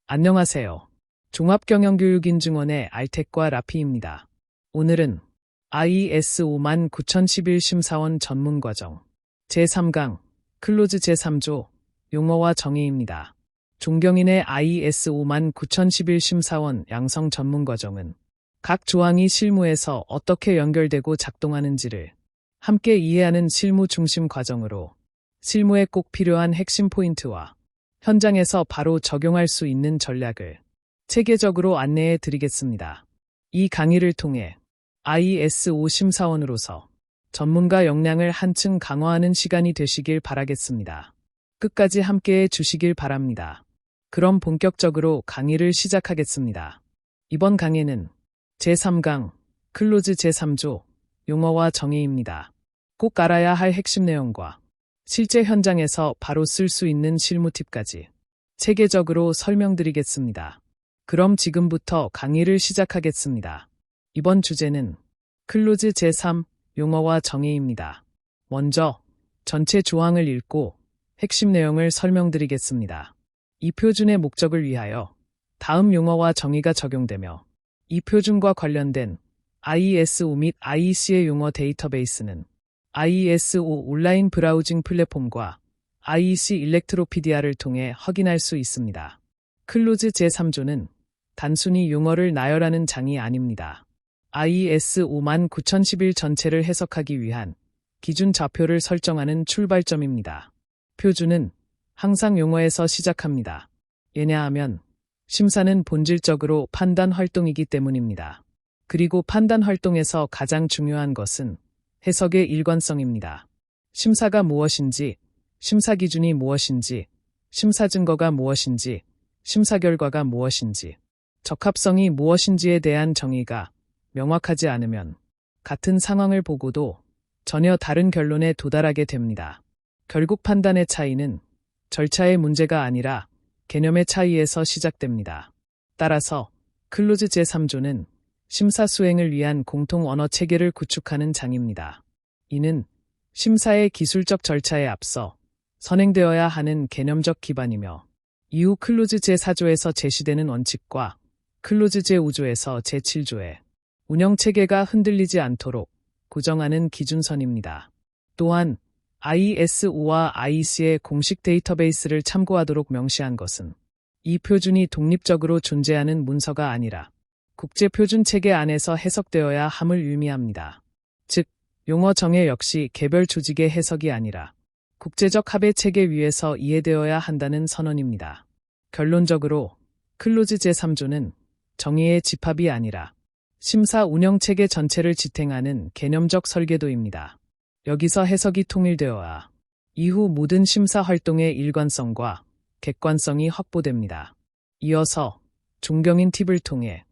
안녕하세요. 종합경영교육인증원의 알텍과 라피입니다. 오늘은 IS 59011 심사원 전문과정 제3강 클로즈 제3조 용어와 정의입니다. 존경인의 IS 59011 심사원 양성 전문과정은 각 조항이 실무에서 어떻게 연결되고 작동하는지를 함께 이해하는 실무 중심 과정으로 실무에 꼭 필요한 핵심 포인트와 현장에서 바로 적용할 수 있는 전략을 체계적으로 안내해 드리겠습니다. 이 강의를 통해 IS5 심사원으로서 전문가 역량을 한층 강화하는 시간이 되시길 바라겠습니다. 끝까지 함께해 주시길 바랍니다. 그럼 본격적으로 강의를 시작하겠습니다. 이번 강의는 제3강 클로즈 제3조 용어와 정의입니다. 꼭 알아야 할 핵심 내용과 실제 현장에서 바로 쓸 수 있는 실무 팁까지 체계적으로 설명드리겠습니다. 그럼 지금부터 강의를 시작하겠습니다. 이번 주제는 클로즈 제3 용어와 정의입니다. 먼저 전체 조항을 읽고 핵심 내용을 설명드리겠습니다. 이 표준의 목적을 위하여 다음 용어와 정의가 적용되며 이 표준과 관련된 IS5 및 IEC의 용어 데이터베이스는 IS5 온라인 브라우징 플랫폼과 IEC 일렉트로피디아를 통해 확인할 수 있습니다. 클로즈 제3조는 단순히 용어를 나열하는 장이 아닙니다. IS 59011 전체를 해석하기 위한 기준 좌표를 설정하는 출발점입니다. 표준은 항상 용어에서 시작합니다. 왜냐하면 심사는 본질적으로 판단 활동이기 때문입니다. 그리고 판단 활동에서 가장 중요한 것은 해석의 일관성입니다. 심사가 무엇인지, 심사 기준이 무엇인지, 심사 증거가 무엇인지, 심사 결과가 무엇인지, 적합성이 무엇인지에 대한 정의가 명확하지 않으면 같은 상황을 보고도 전혀 다른 결론에 도달하게 됩니다. 결국 판단의 차이는 절차의 문제가 아니라 개념의 차이에서 시작됩니다. 따라서 클로즈 제3조는 심사 수행을 위한 공통 언어 체계를 구축하는 장입니다. 이는 심사의 기술적 절차에 앞서 선행되어야 하는 개념적 기반이며 이후 클로즈 제4조에서 제시되는 원칙과 클로즈 제5조에서 제7조의 운영 체계가 흔들리지 않도록 구정하는 기준선입니다. 또한 IS5와 IEC의 공식 데이터베이스를 참고하도록 명시한 것은 이 표준이 독립적으로 존재하는 문서가 아니라 국제표준 체계 안에서 해석되어야 함을 의미합니다. 즉, 용어 정의 역시 개별 조직의 해석이 아니라 국제적 합의 체계 위에서 이해되어야 한다는 선언입니다. 결론적으로 클로즈 제3조는 정의의 집합이 아니라 심사 운영 체계 전체를 지탱하는 개념적 설계도입니다. 여기서 해석이 통일되어야 이후 모든 심사 활동의 일관성과 객관성이 확보됩니다. 이어서 존경인 팁을 통해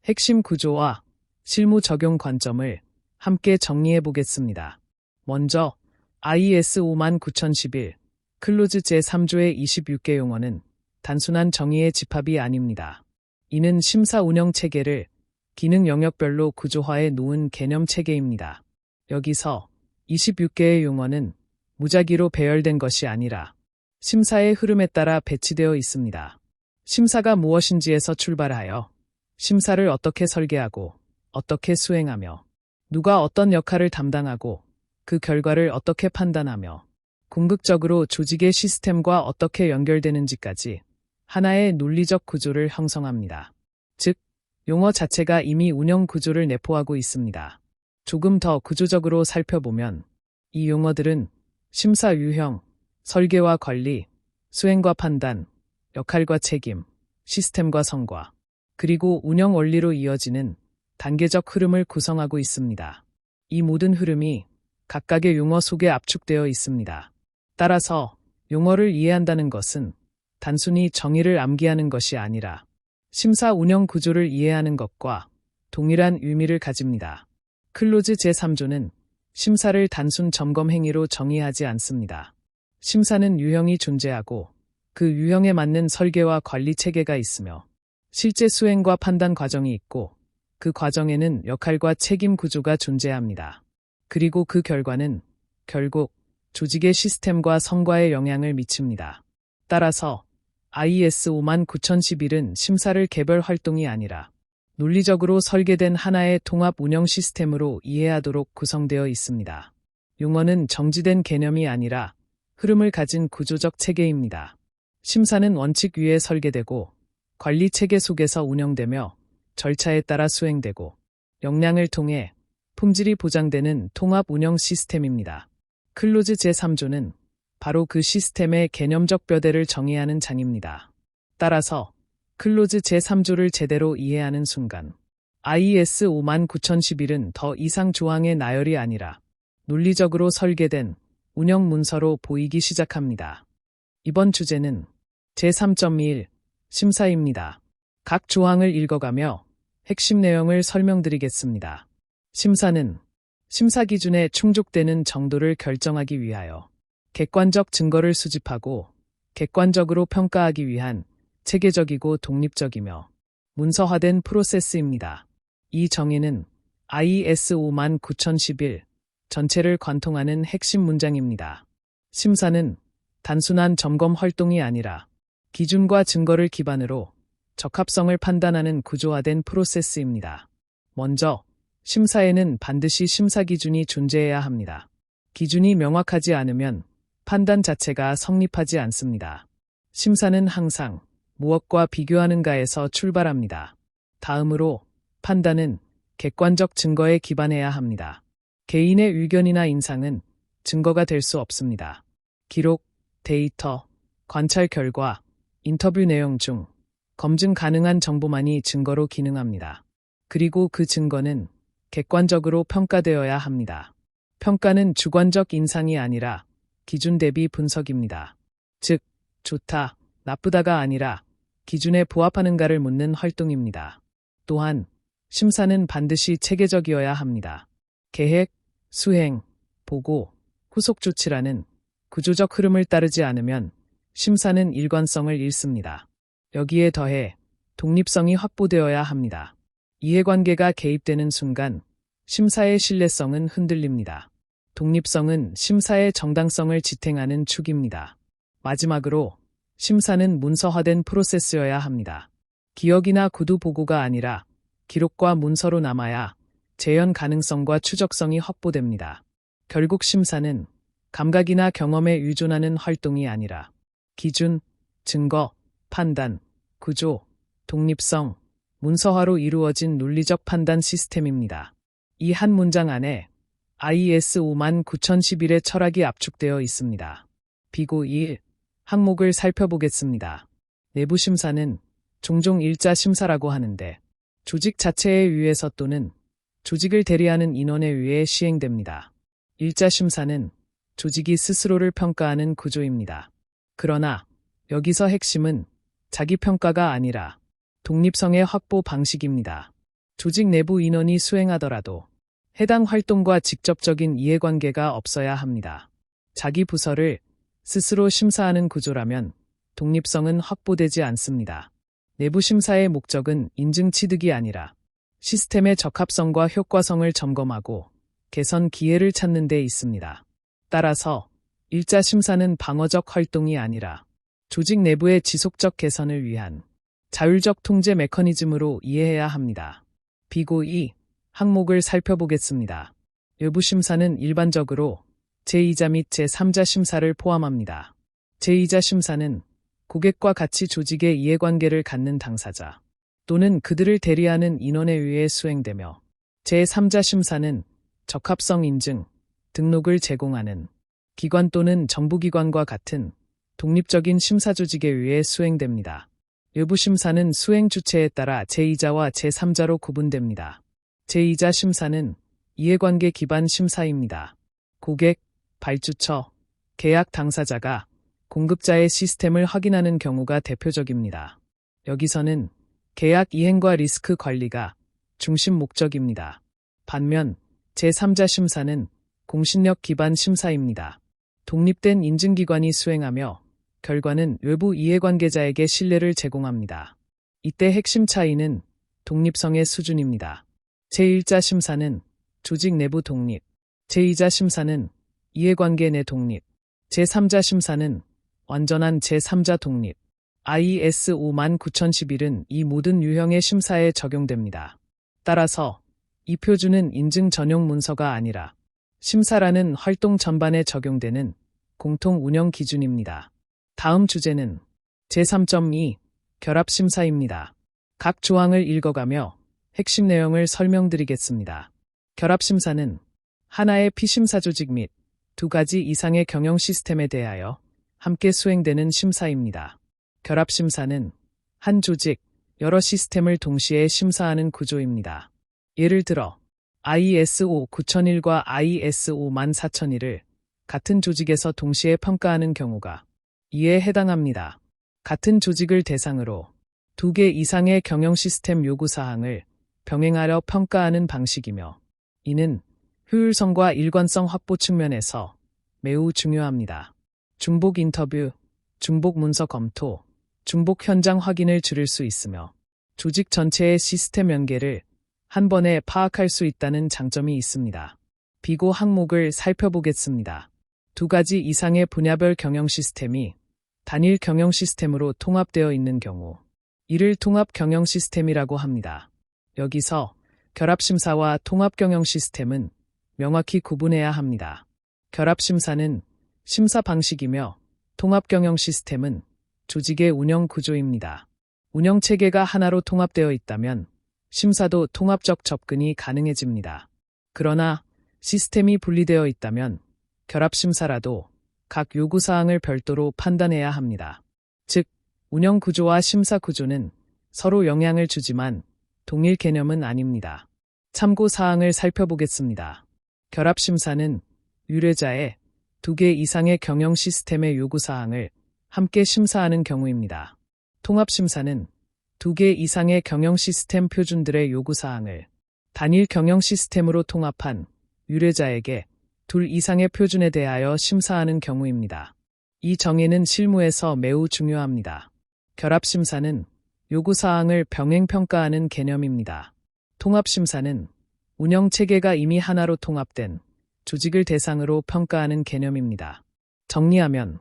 핵심 구조와 실무 적용 관점을 함께 정리해 보겠습니다. 먼저 IS 59011 클로즈 제3조의 26개 용어는 단순한 정의의 집합이 아닙니다. 이는 심사 운영 체계를 기능 영역별로 구조화해 놓은 개념 체계입니다. 여기서 26개의 용어는 무작위로 배열된 것이 아니라 심사의 흐름에 따라 배치되어 있습니다. 심사가 무엇인지에서 출발하여 심사를 어떻게 설계하고 어떻게 수행하며 누가 어떤 역할을 담당하고 그 결과를 어떻게 판단하며 궁극적으로 조직의 시스템과 어떻게 연결되는지까지 하나의 논리적 구조를 형성합니다. 즉, 용어 자체가 이미 운영 구조를 내포하고 있습니다. 조금 더 구조적으로 살펴보면 이 용어들은 심사 유형, 설계와 관리, 수행과 판단, 역할과 책임, 시스템과 성과, 그리고 운영 원리로 이어지는 단계적 흐름을 구성하고 있습니다. 이 모든 흐름이 각각의 용어 속에 압축되어 있습니다. 따라서 용어를 이해한다는 것은 단순히 정의를 암기하는 것이 아니라 심사 운영 구조를 이해하는 것과 동일한 의미를 가집니다. 클로즈 제3조는 심사를 단순 점검 행위로 정의하지 않습니다. 심사는 유형이 존재하고 그 유형에 맞는 설계와 관리 체계가 있으며 실제 수행과 판단 과정이 있고 그 과정에는 역할과 책임 구조가 존재합니다. 그리고 그 결과는 결국 조직의 시스템과 성과에 영향을 미칩니다. 따라서 IS 59011은 심사를 개별 활동이 아니라 논리적으로 설계된 하나의 통합 운영 시스템으로 이해하도록 구성되어 있습니다. 용어는 정지된 개념이 아니라 흐름을 가진 구조적 체계입니다. 심사는 원칙 위에 설계되고 관리 체계 속에서 운영되며 절차에 따라 수행되고 역량을 통해 품질이 보장되는 통합 운영 시스템입니다. 클로즈 제3조는 바로 그 시스템의 개념적 뼈대를 정의하는 장입니다. 따라서 클로즈 제3조를 제대로 이해하는 순간 IS 59011은 더 이상 조항의 나열이 아니라 논리적으로 설계된 운영 문서로 보이기 시작합니다. 이번 주제는 제3.21 심사입니다. 각 조항을 읽어가며 핵심 내용을 설명드리겠습니다. 심사는 심사 기준에 충족되는 정도를 결정하기 위하여 객관적 증거를 수집하고 객관적으로 평가하기 위한 체계적이고 독립적이며 문서화된 프로세스입니다. 이 정의는 IS 59011 전체를 관통하는 핵심 문장입니다. 심사는 단순한 점검 활동이 아니라 기준과 증거를 기반으로 적합성을 판단하는 구조화된 프로세스입니다. 먼저 심사에는 반드시 심사 기준이 존재해야 합니다. 기준이 명확하지 않으면 판단 자체가 성립하지 않습니다. 심사는 항상 무엇과 비교하는가에서 출발합니다. 다음으로 판단은 객관적 증거에 기반해야 합니다. 개인의 의견이나 인상은 증거가 될 수 없습니다. 기록, 데이터, 관찰 결과, 인터뷰 내용 중 검증 가능한 정보만이 증거로 기능합니다. 그리고 그 증거는 객관적으로 평가되어야 합니다. 평가는 주관적 인상이 아니라 기준 대비 분석입니다. 즉, 좋다, 나쁘다가 아니라 기준에 부합하는가를 묻는 활동입니다. 또한 심사는 반드시 체계적이어야 합니다. 계획, 수행, 보고, 후속 조치라는 구조적 흐름을 따르지 않으면 심사는 일관성을 잃습니다. 여기에 더해 독립성이 확보되어야 합니다. 이해관계가 개입되는 순간 심사의 신뢰성은 흔들립니다. 독립성은 심사의 정당성을 지탱하는 축입니다. 마지막으로 심사는 문서화된 프로세스여야 합니다. 기억이나 구두 보고가 아니라 기록과 문서로 남아야 재현 가능성과 추적성이 확보됩니다. 결국 심사는 감각이나 경험에 의존하는 활동이 아니라 기준, 증거, 판단, 구조, 독립성, 문서화로 이루어진 논리적 판단 시스템입니다. 이 한 문장 안에 IS 59011의 철학이 압축되어 있습니다. 비고 1. 항목을 살펴보겠습니다. 내부 심사는 종종 일자 심사라고 하는데 조직 자체에 의해서 또는 조직을 대리하는 인원에 의해 시행됩니다. 일자 심사는 조직이 스스로를 평가하는 구조입니다. 그러나 여기서 핵심은 자기평가가 아니라 독립성의 확보 방식입니다. 조직 내부 인원이 수행하더라도 해당 활동과 직접적인 이해관계가 없어야 합니다. 자기 부서를 스스로 심사하는 구조라면 독립성은 확보되지 않습니다. 내부 심사의 목적은 인증 취득이 아니라 시스템의 적합성과 효과성을 점검하고 개선 기회를 찾는 데 있습니다. 따라서 일자 심사는 방어적 활동이 아니라 조직 내부의 지속적 개선을 위한 자율적 통제 메커니즘으로 이해해야 합니다. 비고 2. 항목을 살펴보겠습니다. 외부 심사는 일반적으로 제2자 및 제3자 심사를 포함합니다. 제2자 심사는 고객과 같이 조직의 이해관계를 갖는 당사자 또는 그들을 대리하는 인원에 의해 수행되며 제3자 심사는 적합성 인증, 등록을 제공하는 기관 또는 정부기관과 같은 독립적인 심사 조직에 의해 수행됩니다. 외부 심사는 수행 주체에 따라 제2자와 제3자로 구분됩니다. 제2자 심사는 이해관계 기반 심사입니다. 고객, 발주처, 계약 당사자가 공급자의 시스템을 확인하는 경우가 대표적입니다. 여기서는 계약 이행과 리스크 관리가 중심 목적입니다. 반면 제3자 심사는 공신력 기반 심사입니다. 독립된 인증기관이 수행하며 결과는 외부 이해관계자에게 신뢰를 제공합니다. 이때 핵심 차이는 독립성의 수준입니다. 제1자 심사는 조직 내부 독립, 제2자 심사는 이해관계 내 독립, 제3자 심사는 완전한 제3자 독립. IS 59011은 이 모든 유형의 심사에 적용됩니다. 따라서 이 표준은 인증 전용 문서가 아니라 심사라는 활동 전반에 적용되는 공통 운영 기준입니다. 다음 주제는 제3.2 결합심사입니다. 각 조항을 읽어가며 핵심 내용을 설명드리겠습니다. 결합심사는 하나의 피심사 조직 및 두 가지 이상의 경영 시스템에 대하여 함께 수행되는 심사입니다. 결합심사는 한 조직, 여러 시스템을 동시에 심사하는 구조입니다. 예를 들어 ISO 9001과 ISO 14001을 같은 조직에서 동시에 평가하는 경우가 이에 해당합니다. 같은 조직을 대상으로 두 개 이상의 경영 시스템 요구사항을 병행하려 평가하는 방식이며 이는 효율성과 일관성 확보 측면에서 매우 중요합니다. 중복 인터뷰, 중복 문서 검토, 중복 현장 확인을 줄일 수 있으며 조직 전체의 시스템 연계를 한 번에 파악할 수 있다는 장점이 있습니다. 비고 항목을 살펴보겠습니다. 두 가지 이상의 분야별 경영 시스템이 단일 경영 시스템으로 통합되어 있는 경우 이를 통합 경영 시스템이라고 합니다. 여기서 결합심사와 통합 경영 시스템은 명확히 구분해야 합니다. 결합심사는 심사 방식이며 통합 경영 시스템은 조직의 운영 구조입니다. 운영 체계가 하나로 통합되어 있다면 심사도 통합적 접근이 가능해집니다. 그러나 시스템이 분리되어 있다면 결합심사라도 각 요구사항을 별도로 판단해야 합니다. 즉, 운영 구조와 심사 구조는 서로 영향을 주지만 동일 개념은 아닙니다. 참고 사항을 살펴보겠습니다. 결합심사는 의뢰자의 두 개 이상의 경영 시스템의 요구사항을 함께 심사하는 경우입니다. 통합심사는 두 개 이상의 경영 시스템 표준들의 요구사항을 단일 경영 시스템으로 통합한 의뢰자에게 둘 이상의 표준에 대하여 심사하는 경우입니다. 이 정의는 실무에서 매우 중요합니다. 결합심사는 요구사항을 병행평가하는 개념입니다. 통합심사는 운영체계가 이미 하나로 통합된 조직을 대상으로 평가하는 개념입니다. 정리하면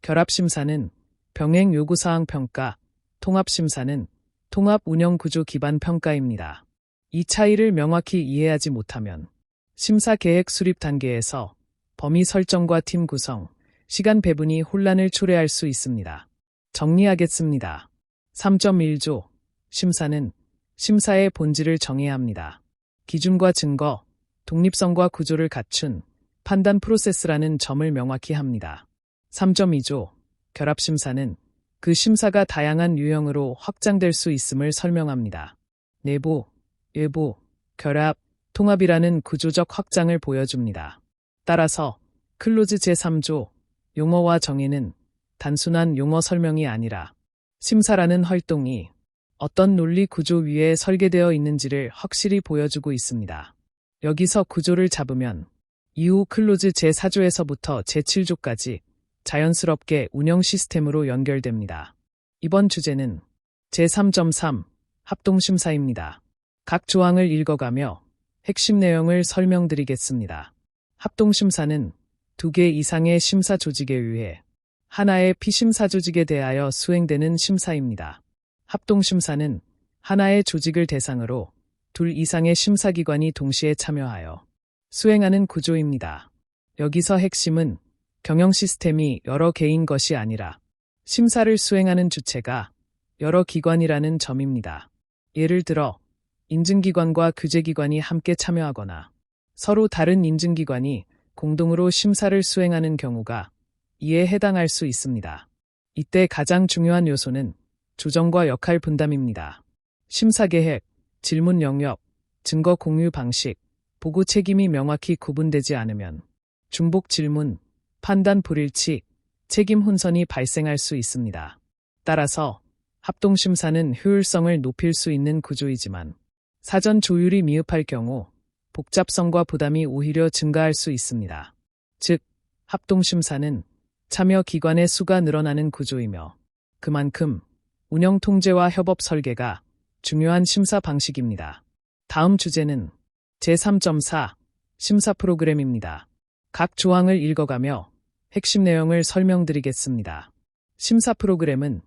결합심사는 병행 요구사항 평가, 통합심사는 통합 운영 구조 기반 평가입니다. 이 차이를 명확히 이해하지 못하면 심사 계획 수립 단계에서 범위 설정과 팀 구성, 시간 배분이 혼란을 초래할 수 있습니다. 정리하겠습니다. 3.1조 심사는 심사의 본질을 정해야 합니다. 기준과 증거, 독립성과 구조를 갖춘 판단 프로세스라는 점을 명확히 합니다. 3.2조 결합심사는 그 심사가 다양한 유형으로 확장될 수 있음을 설명합니다. 내부, 외부, 결합, 통합이라는 구조적 확장을 보여줍니다. 따라서 클로즈 제3조 용어와 정의는 단순한 용어 설명이 아니라 심사라는 활동이 어떤 논리 구조 위에 설계되어 있는지를 확실히 보여주고 있습니다. 여기서 구조를 잡으면 이후 클로즈 제4조에서부터 제7조까지 자연스럽게 운영 시스템으로 연결됩니다. 이번 주제는 제3.3 합동심사입니다. 각 조항을 읽어가며 핵심 내용을 설명드리겠습니다. 합동심사는 두 개 이상의 심사 조직에 의해 하나의 피심사 조직에 대하여 수행되는 심사입니다. 합동심사는 하나의 조직을 대상으로 둘 이상의 심사기관이 동시에 참여하여 수행하는 구조입니다. 여기서 핵심은 경영 시스템이 여러 개인 것이 아니라 심사를 수행하는 주체가 여러 기관이라는 점입니다. 예를 들어 인증기관과 규제기관이 함께 참여하거나 서로 다른 인증기관이 공동으로 심사를 수행하는 경우가 이에 해당할 수 있습니다. 이때 가장 중요한 요소는 조정과 역할 분담입니다. 심사 계획, 질문 영역, 증거 공유 방식, 보고 책임이 명확히 구분되지 않으면 중복 질문, 판단 불일치, 책임 혼선이 발생할 수 있습니다. 따라서 합동심사는 효율성을 높일 수 있는 구조이지만 사전 조율이 미흡할 경우 복잡성과 부담이 오히려 증가할 수 있습니다. 즉, 합동심사는 참여 기관의 수가 늘어나는 구조이며 그만큼 운영 통제와 협업 설계가 중요한 심사 방식입니다. 다음 주제는 제3.4 심사 프로그램입니다. 각 조항을 읽어가며 핵심 내용을 설명드리겠습니다. 심사 프로그램은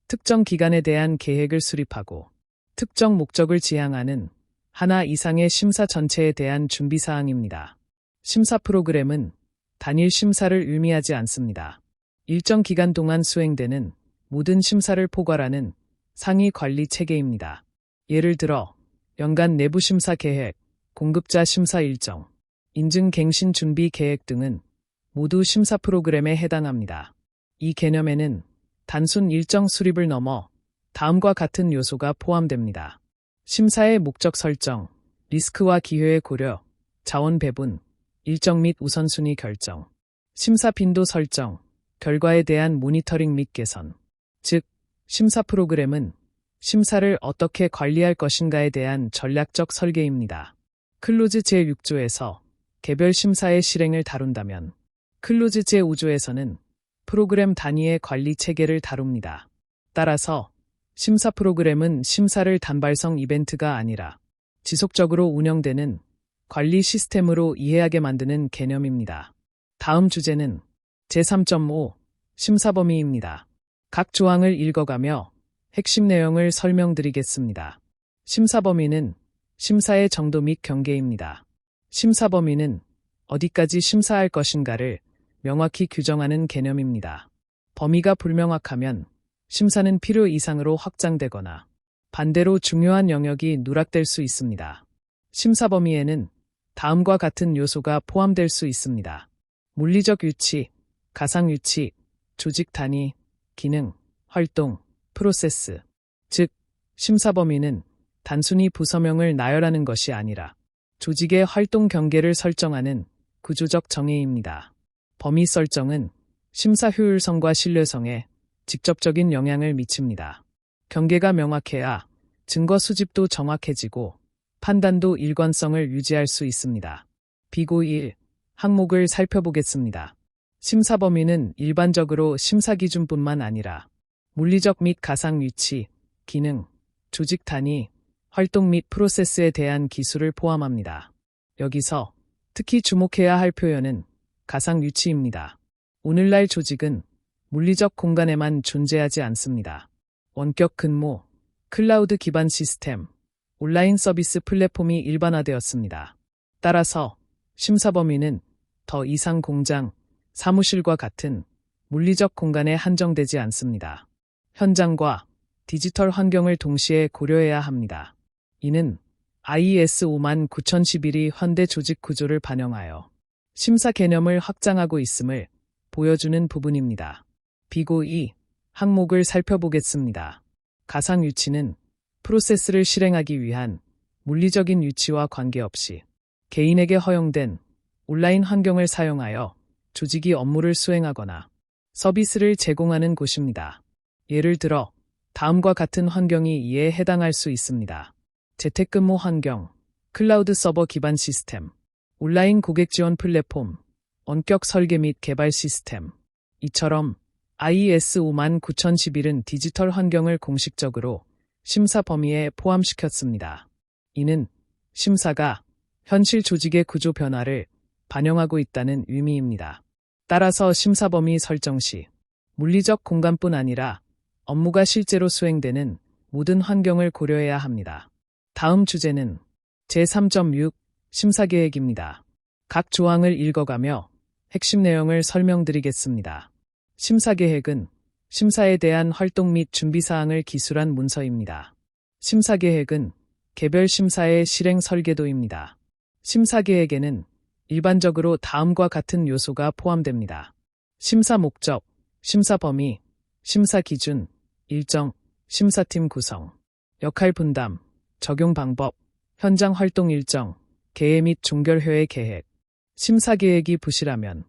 특정 기간에 대한 계획을 수립하고 특정 목적을 지향하는 하나 이상의 심사 전체에 대한 준비사항입니다. 심사 프로그램은 단일 심사를 의미하지 않습니다. 일정 기간 동안 수행되는 모든 심사를 포괄하는 상위 관리 체계입니다. 예를 들어 연간 내부 심사 계획, 공급자 심사 일정, 인증 갱신 준비 계획 등은 모두 심사 프로그램에 해당합니다. 이 개념에는 단순 일정 수립을 넘어 다음과 같은 요소가 포함됩니다. 심사의 목적 설정, 리스크와 기회의 고려, 자원 배분, 일정 및 우선순위 결정, 심사 빈도 설정, 결과에 대한 모니터링 및 개선. 즉, 심사 프로그램은 심사를 어떻게 관리할 것인가에 대한 전략적 설계입니다. 클로즈 제6조에서 개별 심사의 실행을 다룬다면 클로즈 제5조에서는 프로그램 단위의 관리 체계를 다룹니다. 따라서 심사 프로그램은 심사를 단발성 이벤트가 아니라 지속적으로 운영되는 관리 시스템으로 이해하게 만드는 개념입니다. 다음 주제는 제3.5 심사 범위입니다. 각 조항을 읽어가며 핵심 내용을 설명드리겠습니다. 심사 범위는 심사의 정도 및 경계입니다. 심사 범위는 어디까지 심사할 것인가를 명확히 규정하는 개념입니다. 범위가 불명확하면 심사는 필요 이상으로 확장되거나 반대로 중요한 영역이 누락될 수 있습니다. 심사 범위에는 다음과 같은 요소가 포함될 수 있습니다. 물리적 유치, 가상 유치, 조직 단위, 기능, 활동, 프로세스. 즉, 심사 범위는 단순히 부서명을 나열하는 것이 아니라 조직의 활동 경계를 설정하는 구조적 정의입니다. 범위 설정은 심사 효율성과 신뢰성에 직접적인 영향을 미칩니다. 경계가 명확해야 증거 수집도 정확해지고 판단도 일관성을 유지할 수 있습니다. 비고 1. 항목을 살펴보겠습니다. 심사 범위는 일반적으로 심사 기준뿐만 아니라 물리적 및 가상 유치, 기능, 조직 단위, 활동 및 프로세스에 대한 기술을 포함합니다. 여기서 특히 주목해야 할 표현은 가상 유치입니다. 오늘날 조직은 물리적 공간에만 존재하지 않습니다. 원격 근무, 클라우드 기반 시스템, 온라인 서비스 플랫폼이 일반화되었습니다. 따라서 심사 범위는 더 이상 공장, 사무실과 같은 물리적 공간에 한정되지 않습니다. 현장과 디지털 환경을 동시에 고려해야 합니다. 이는 IES 59011이 현대 조직 구조를 반영하여 심사 개념을 확장하고 있음을 보여주는 부분입니다. 비고 2. 항목을 살펴보겠습니다. 가상 유치는 프로세스를 실행하기 위한 물리적인 유치와 관계없이 개인에게 허용된 온라인 환경을 사용하여 조직이 업무를 수행하거나 서비스를 제공하는 곳입니다. 예를 들어 다음과 같은 환경이 이에 해당할 수 있습니다. 재택근무 환경, 클라우드 서버 기반 시스템, 온라인 고객 지원 플랫폼, 원격 설계 및 개발 시스템. 이처럼 IES 59011은 디지털 환경을 공식적으로 심사 범위에 포함시켰습니다. 이는 심사가 현실 조직의 구조 변화를 반영하고 있다는 의미입니다. 따라서 심사 범위 설정 시 물리적 공간뿐 아니라 업무가 실제로 수행되는 모든 환경을 고려해야 합니다. 다음 주제는 제3.6 심사계획입니다. 각 조항을 읽어가며 핵심 내용을 설명드리겠습니다. 심사계획은 심사에 대한 활동 및 준비사항을 기술한 문서입니다. 심사계획은 개별 심사의 실행 설계도입니다. 심사계획에는 일반적으로 다음과 같은 요소가 포함됩니다. 심사 목적, 심사 범위, 심사 기준, 일정, 심사팀 구성, 역할 분담, 적용 방법, 현장 활동 일정, 개회 및 종결회의 계획. 심사 계획이 부실하면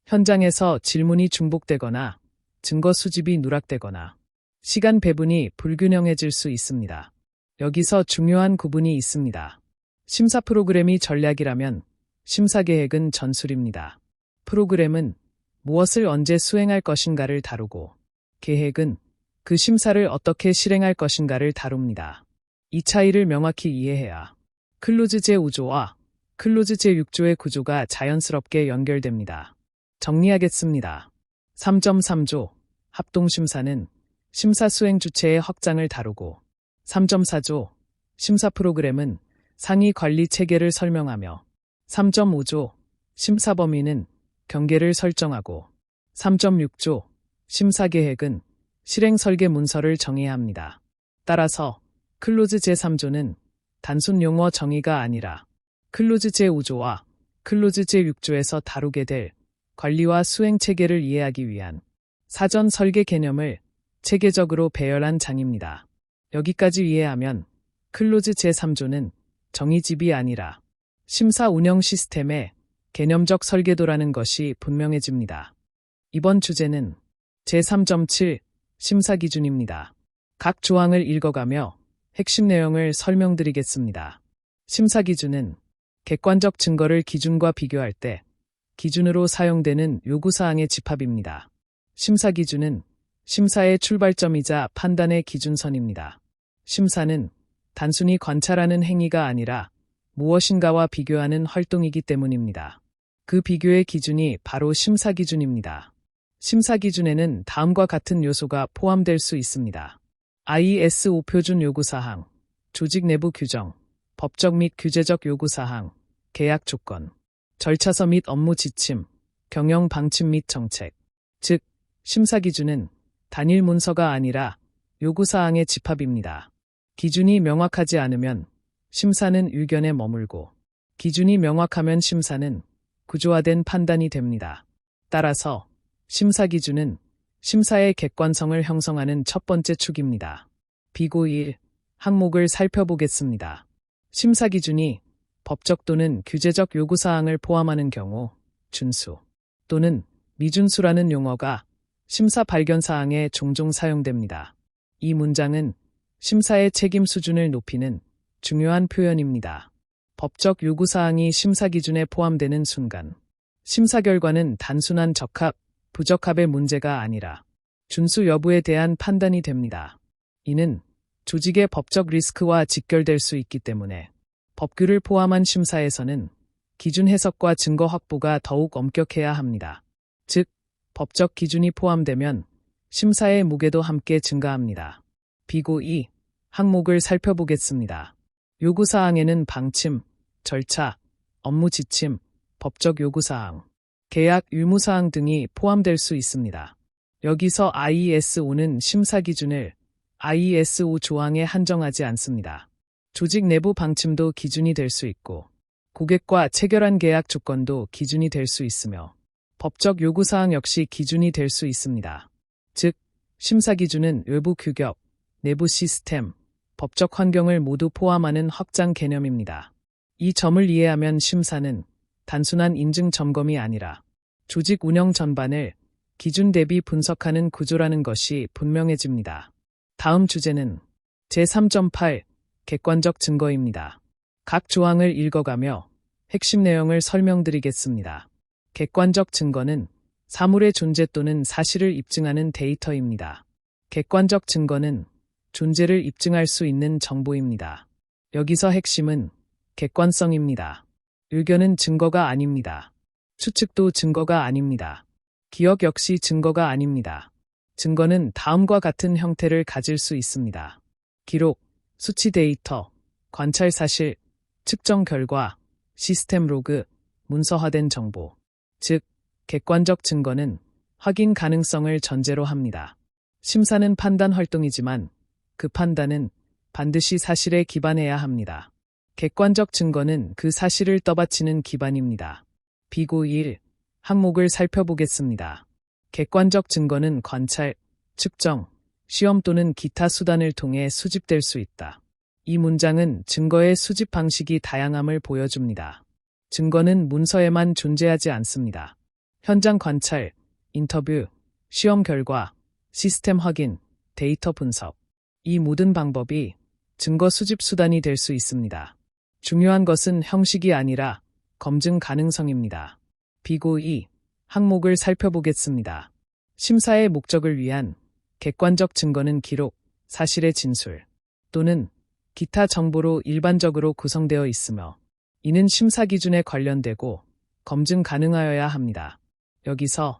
현장에서 질문이 중복되거나 증거 수집이 누락되거나 시간 배분이 불균형해질 수 있습니다. 여기서 중요한 구분이 있습니다. 심사 프로그램이 전략이라면 심사 계획은 전술입니다. 프로그램은 무엇을 언제 수행할 것인가를 다루고 계획은 그 심사를 어떻게 실행할 것인가를 다룹니다. 이 차이를 명확히 이해해야 클로즈 제5조와 클로즈 제6조의 구조가 자연스럽게 연결됩니다. 정리하겠습니다. 3.3조 합동심사는 심사 수행 주체의 확장을 다루고 3.4조 심사 프로그램은 상위 관리 체계를 설명하며 3.5조 심사 범위는 경계를 설정하고 3.6조 심사 계획은 실행 설계 문서를 정해야 합니다. 따라서 클로즈 제3조는 단순 용어 정의가 아니라 클로즈 제5조와 클로즈 제6조에서 다루게 될 관리와 수행 체계를 이해하기 위한 사전 설계 개념을 체계적으로 배열한 장입니다. 여기까지 이해하면 클로즈 제3조는 정의집이 아니라 심사 운영 시스템의 개념적 설계도라는 것이 분명해집니다. 이번 주제는 제3.7 심사 기준입니다. 각 조항을 읽어가며 핵심 내용을 설명드리겠습니다. 심사 기준은 객관적 증거를 기준과 비교할 때 기준으로 사용되는 요구사항의 집합입니다. 심사 기준은 심사의 출발점이자 판단의 기준선입니다. 심사는 단순히 관찰하는 행위가 아니라 무엇인가와 비교하는 활동이기 때문입니다. 그 비교의 기준이 바로 심사 기준입니다. 심사 기준에는 다음과 같은 요소가 포함될 수 있습니다. ISO 표준 요구사항, 조직 내부 규정, 법적 및 규제적 요구사항, 계약 조건, 절차서 및 업무 지침, 경영 방침 및 정책. 즉, 심사 기준은 단일 문서가 아니라 요구사항의 집합입니다. 기준이 명확하지 않으면 심사는 의견에 머물고, 기준이 명확하면 심사는 구조화된 판단이 됩니다. 따라서 심사 기준은 심사의 객관성을 형성하는 첫 번째 축입니다. 비고 1. 항목을 살펴보겠습니다. 심사 기준이 법적 또는 규제적 요구사항을 포함하는 경우 준수 또는 미준수라는 용어가 심사 발견사항에 종종 사용됩니다. 이 문장은 심사의 책임 수준을 높이는 중요한 표현입니다. 법적 요구사항이 심사 기준에 포함되는 순간 심사 결과는 단순한 적합, 부적합의 문제가 아니라 준수 여부에 대한 판단이 됩니다. 이는 조직의 법적 리스크와 직결될 수 있기 때문에 법규를 포함한 심사에서는 기준 해석과 증거 확보가 더욱 엄격해야 합니다. 즉, 법적 기준이 포함되면 심사의 무게도 함께 증가합니다. 비고 2. 항목을 살펴보겠습니다. 요구사항에는 방침, 절차, 업무 지침, 법적 요구사항, 계약 의무사항 등이 포함될 수 있습니다. 여기서 ISO는 심사 기준을 ISO 조항에 한정하지 않습니다. 조직 내부 방침도 기준이 될 수 있고, 고객과 체결한 계약 조건도 기준이 될 수 있으며, 법적 요구사항 역시 기준이 될 수 있습니다. 즉, 심사 기준은 외부 규격, 내부 시스템, 법적 환경을 모두 포함하는 확장 개념입니다. 이 점을 이해하면 심사는 단순한 인증 점검이 아니라 조직 운영 전반을 기준 대비 분석하는 구조라는 것이 분명해집니다. 다음 주제는 제3.8 객관적 증거입니다. 각 조항을 읽어가며 핵심 내용을 설명드리겠습니다. 객관적 증거는 사물의 존재 또는 사실을 입증하는 데이터입니다. 객관적 증거는 존재를 입증할 수 있는 정보입니다. 여기서 핵심은 객관성입니다. 의견은 증거가 아닙니다. 추측도 증거가 아닙니다. 기억 역시 증거가 아닙니다. 증거는 다음과 같은 형태를 가질 수 있습니다. 기록, 수치 데이터, 관찰 사실, 측정 결과, 시스템 로그, 문서화된 정보. 즉, 객관적 증거는 확인 가능성을 전제로 합니다. 심사는 판단 활동이지만 그 판단은 반드시 사실에 기반해야 합니다. 객관적 증거는 그 사실을 떠받치는 기반입니다. 비고 1. 항목을 살펴보겠습니다. 객관적 증거는 관찰, 측정, 시험 또는 기타 수단을 통해 수집될 수 있다. 이 문장은 증거의 수집 방식이 다양함을 보여줍니다. 증거는 문서에만 존재하지 않습니다. 현장 관찰, 인터뷰, 시험 결과, 시스템 확인, 데이터 분석. 이 모든 방법이 증거 수집 수단이 될 수 있습니다. 중요한 것은 형식이 아니라 검증 가능성입니다. 비고 2. 항목을 살펴보겠습니다. 심사의 목적을 위한 객관적 증거는 기록, 사실의 진술 또는 기타 정보로 일반적으로 구성되어 있으며 이는 심사 기준에 관련되고 검증 가능하여야 합니다. 여기서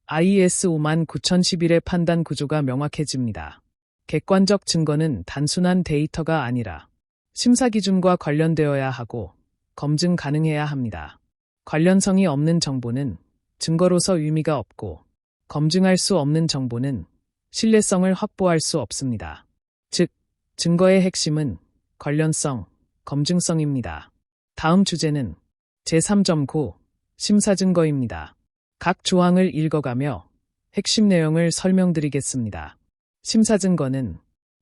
IS 59011의 판단 구조가 명확해집니다. 객관적 증거는 단순한 데이터가 아니라 심사 기준과 관련되어야 하고 검증 가능해야 합니다. 관련성이 없는 정보는 증거로서 의미가 없고 검증할 수 없는 정보는 신뢰성을 확보할 수 없습니다. 즉, 증거의 핵심은 관련성, 검증성입니다. 다음 주제는 제3.9 심사 증거입니다. 각 조항을 읽어가며 핵심 내용을 설명드리겠습니다. 심사 증거는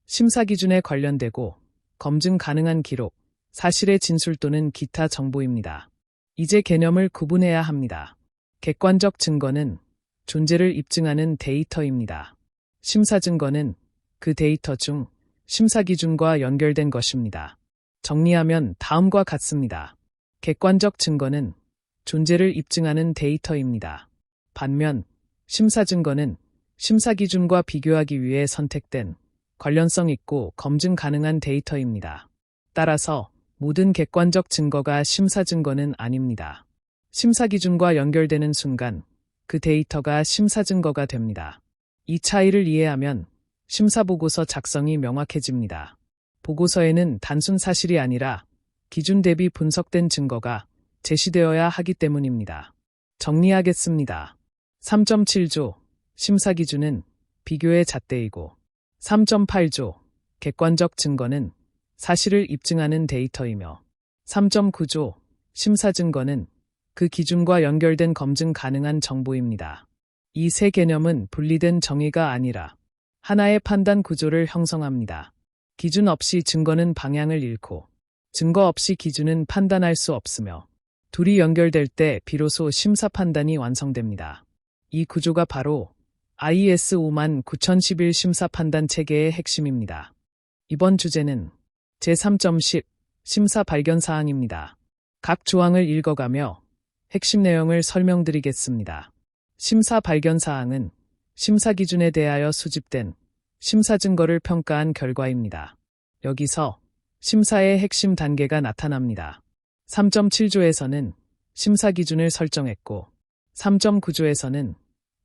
심사 기준에 관련되고 검증 가능한 기록, 사실의 진술 또는 기타 정보입니다. 이제 개념을 구분해야 합니다. 객관적 증거는 존재를 입증하는 데이터입니다. 심사 증거는 그 데이터 중 심사 기준과 연결된 것입니다. 정리하면 다음과 같습니다. 객관적 증거는 존재를 입증하는 데이터입니다. 반면 심사 증거는 심사 기준과 비교하기 위해 선택된 관련성 있고 검증 가능한 데이터입니다. 따라서 모든 객관적 증거가 심사 증거는 아닙니다. 심사 기준과 연결되는 순간 그 데이터가 심사 증거가 됩니다. 이 차이를 이해하면 심사 보고서 작성이 명확해집니다. 보고서에는 단순 사실이 아니라 기준 대비 분석된 증거가 제시되어야 하기 때문입니다. 정리하겠습니다. 3.7조 심사 기준은 비교의 잣대이고 3.8조 객관적 증거는 사실을 입증하는 데이터이며 3.9조 심사 증거는 그 기준과 연결된 검증 가능한 정보입니다. 이 세 개념은 분리된 정의가 아니라 하나의 판단 구조를 형성합니다. 기준 없이 증거는 방향을 잃고 증거 없이 기준은 판단할 수 없으며 둘이 연결될 때 비로소 심사 판단이 완성됩니다. 이 구조가 바로 IS 59011 심사 판단 체계의 핵심입니다. 이번 주제는 제3.10 심사 발견 사항입니다. 각 조항을 읽어가며 핵심 내용을 설명드리겠습니다. 심사 발견 사항은 심사 기준에 대하여 수집된 심사 증거를 평가한 결과입니다. 여기서 심사의 핵심 단계가 나타납니다. 3.7조에서는 심사 기준을 설정했고 3.9조에서는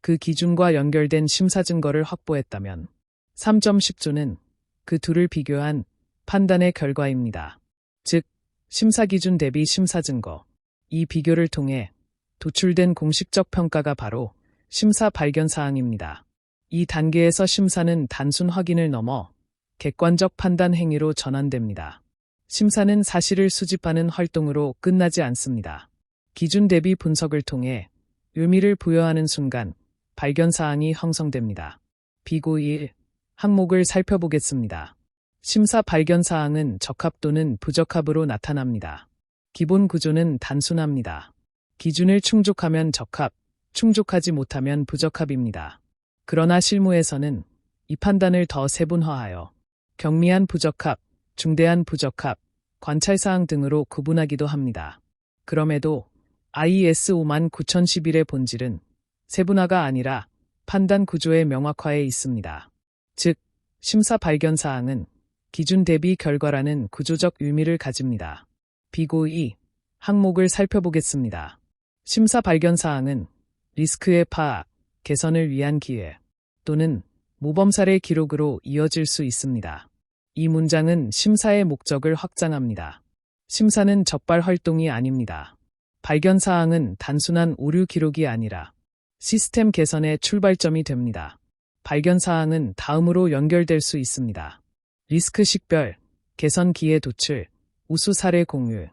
그 기준과 연결된 심사 증거를 확보했다면 3.10조는 그 둘을 비교한 판단의 결과입니다. 즉, 심사 기준 대비 심사 증거. 이 비교를 통해 도출된 공식적 평가가 바로 심사 발견 사항입니다. 이 단계에서 심사는 단순 확인을 넘어 객관적 판단 행위로 전환됩니다. 심사는 사실을 수집하는 활동으로 끝나지 않습니다. 기준 대비 분석을 통해 의미를 부여하는 순간 발견 사항이 형성됩니다. 비고 1. 항목을 살펴보겠습니다. 심사 발견 사항은 적합 또는 부적합으로 나타납니다. 기본 구조는 단순합니다. 기준을 충족하면 적합, 충족하지 못하면 부적합입니다. 그러나 실무에서는 이 판단을 더 세분화하여 경미한 부적합, 중대한 부적합, 관찰사항 등으로 구분하기도 합니다. 그럼에도 IS 59011의 본질은 세분화가 아니라 판단 구조의 명확화에 있습니다. 즉, 심사 발견 사항은 기준 대비 결과라는 구조적 의미를 가집니다. 비고 2. 항목을 살펴보겠습니다. 심사 발견 사항은 리스크의 파악, 개선을 위한 기회 또는 모범 사례 기록으로 이어질 수 있습니다. 이 문장은 심사의 목적을 확장합니다. 심사는 적발 활동이 아닙니다. 발견 사항은 단순한 오류 기록이 아니라 시스템 개선의 출발점이 됩니다. 발견 사항은 다음으로 연결될 수 있습니다. 리스크 식별, 개선 기회 도출, 우수 사례 공유.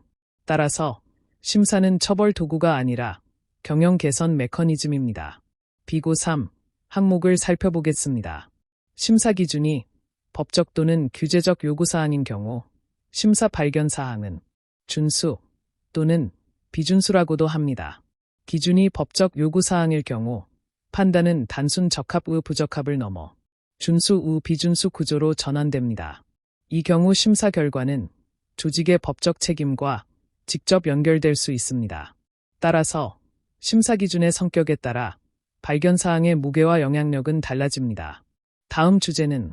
따라서 심사는 처벌 도구가 아니라 경영 개선 메커니즘입니다. 비고 3. 항목을 살펴보겠습니다. 심사 기준이 법적 또는 규제적 요구사항인 경우 심사 발견 사항은 준수 또는 비준수라고도 합니다. 기준이 법적 요구사항일 경우 판단은 단순 적합 부적합을 넘어 준수 비준수 구조로 전환됩니다. 이 경우 심사 결과는 조직의 법적 책임과 직접 연결될 수 있습니다. 따라서 심사 기준의 성격에 따라 발견 사항의 무게와 영향력은 달라집니다. 다음 주제는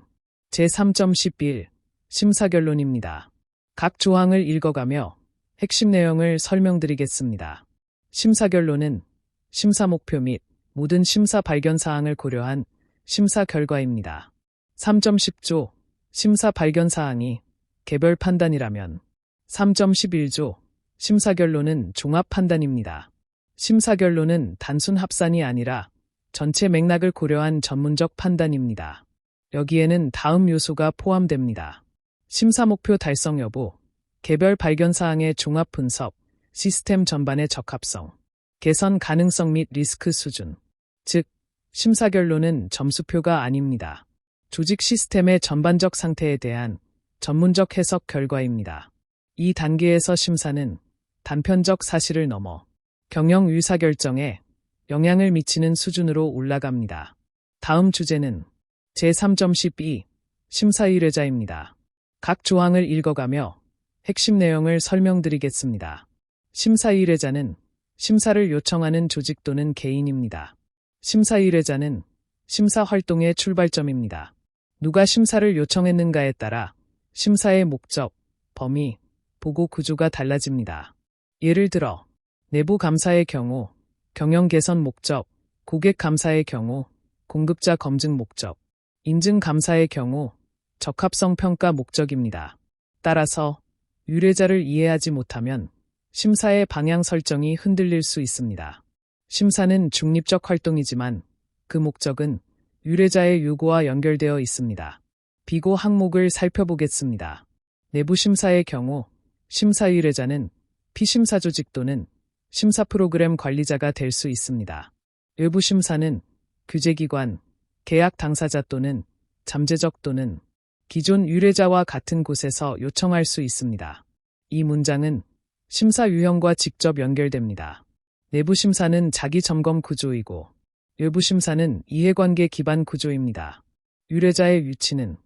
제3.11 심사 결론입니다. 각 조항을 읽어가며 핵심 내용을 설명드리겠습니다. 심사 결론은 심사 목표 및 모든 심사 발견 사항을 고려한 심사 결과입니다. 3.10조 심사 발견 사항이 개별 판단이라면 3.11조 심사 결론은 종합 판단입니다. 심사 결론은 단순 합산이 아니라 전체 맥락을 고려한 전문적 판단입니다. 여기에는 다음 요소가 포함됩니다. 심사 목표 달성 여부, 개별 발견 사항의 종합 분석, 시스템 전반의 적합성, 개선 가능성 및 리스크 수준. 즉, 심사 결론은 점수표가 아닙니다. 조직 시스템의 전반적 상태에 대한 전문적 해석 결과입니다. 이 단계에서 심사는 단편적 사실을 넘어 경영 의사결정에 영향을 미치는 수준으로 올라갑니다. 다음 주제는 제3.12 심사 의뢰자입니다. 각 조항을 읽어가며 핵심 내용을 설명드리겠습니다. 심사 의뢰자는 심사를 요청하는 조직 또는 개인입니다. 심사 의뢰자는 심사 활동의 출발점입니다. 누가 심사를 요청했는가에 따라 심사의 목적, 범위, 보고 구조가 달라집니다. 예를 들어 내부 감사의 경우 경영 개선 목적, 고객 감사의 경우 공급자 검증 목적, 인증 감사의 경우 적합성 평가 목적입니다. 따라서 의뢰자를 이해하지 못하면 심사의 방향 설정이 흔들릴 수 있습니다. 심사는 중립적 활동이지만 그 목적은 의뢰자의 요구와 연결되어 있습니다. 비고 항목을 살펴보겠습니다. 내부 심사의 경우 심사 의뢰자는 피심사 조직 또는 심사 프로그램 관리자가 될 수 있습니다. 외부 심사는 규제기관, 계약 당사자 또는 잠재적 또는 기존 의뢰자와 같은 곳에서 요청할 수 있습니다. 이 문장은 심사 유형과 직접 연결됩니다. 내부 심사는 자기 점검 구조이고 외부 심사는 이해관계 기반 구조입니다. 의뢰자의 위치는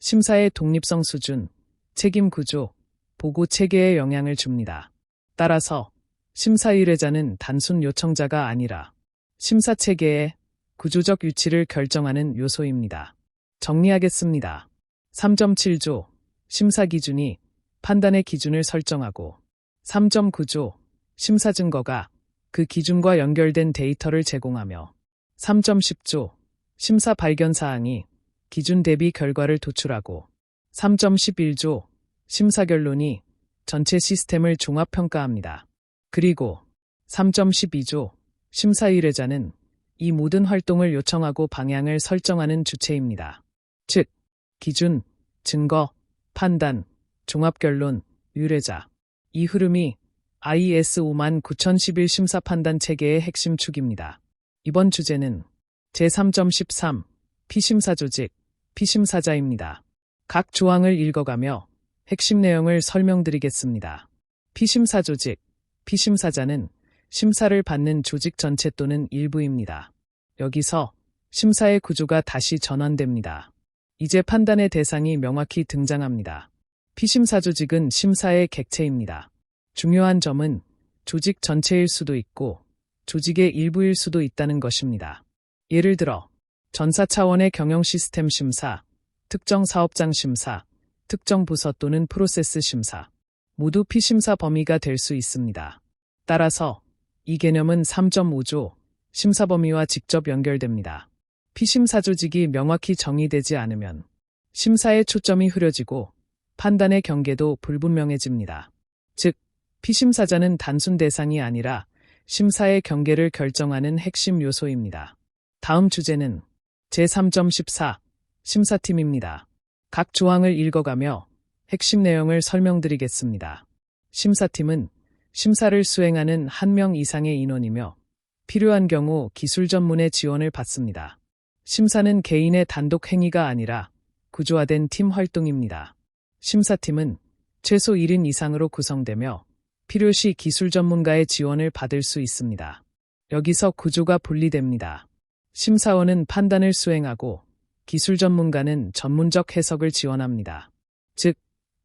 심사의 독립성 수준, 책임 구조, 보고 체계에 영향을 줍니다. 따라서 심사 의뢰자는 단순 요청자가 아니라 심사 체계의 구조적 위치를 결정하는 요소입니다. 정리하겠습니다. 3.7조 심사 기준이 판단의 기준을 설정하고 3.9조 심사 증거가 그 기준과 연결된 데이터를 제공하며 3.10조 심사 발견 사항이 기준 대비 결과를 도출하고 3.11조 심사 결론이 전체 시스템을 종합평가합니다. 그리고 3.12조 심사 의뢰자는 이 모든 활동을 요청하고 방향을 설정하는 주체입니다. 즉, 기준, 증거, 판단, 종합결론, 의뢰자. 이 흐름이 IS 59011 심사 판단 체계의 핵심 축입니다. 이번 주제는 제3.13 피심사 조직, 피심사자입니다. 각 조항을 읽어가며 핵심 내용을 설명드리겠습니다. 피심사 조직, 피심사자는 심사를 받는 조직 전체 또는 일부입니다. 여기서 심사의 구조가 다시 전환됩니다. 이제 판단의 대상이 명확히 등장합니다. 피심사 조직은 심사의 객체입니다. 중요한 점은 조직 전체일 수도 있고 조직의 일부일 수도 있다는 것입니다. 예를 들어 전사 차원의 경영 시스템 심사, 특정 사업장 심사, 특정 부서 또는 프로세스 심사, 모두 피심사 범위가 될 수 있습니다. 따라서 이 개념은 3.5조 심사 범위와 직접 연결됩니다. 피심사 조직이 명확히 정의되지 않으면 심사의 초점이 흐려지고 판단의 경계도 불분명해집니다. 즉, 피심사자는 단순 대상이 아니라 심사의 경계를 결정하는 핵심 요소입니다. 다음 주제는 제3.14 심사팀입니다. 각 조항을 읽어가며 핵심 내용을 설명드리겠습니다. 심사팀은 심사를 수행하는 1명 이상의 인원이며 필요한 경우 기술 전문의 지원을 받습니다. 심사는 개인의 단독 행위가 아니라 구조화된 팀 활동입니다. 심사팀은 최소 1인 이상으로 구성되며 필요시 기술 전문가의 지원을 받을 수 있습니다. 여기서 구조가 분리됩니다. 심사원은 판단을 수행하고 기술 전문가는 전문적 해석을 지원합니다. 즉,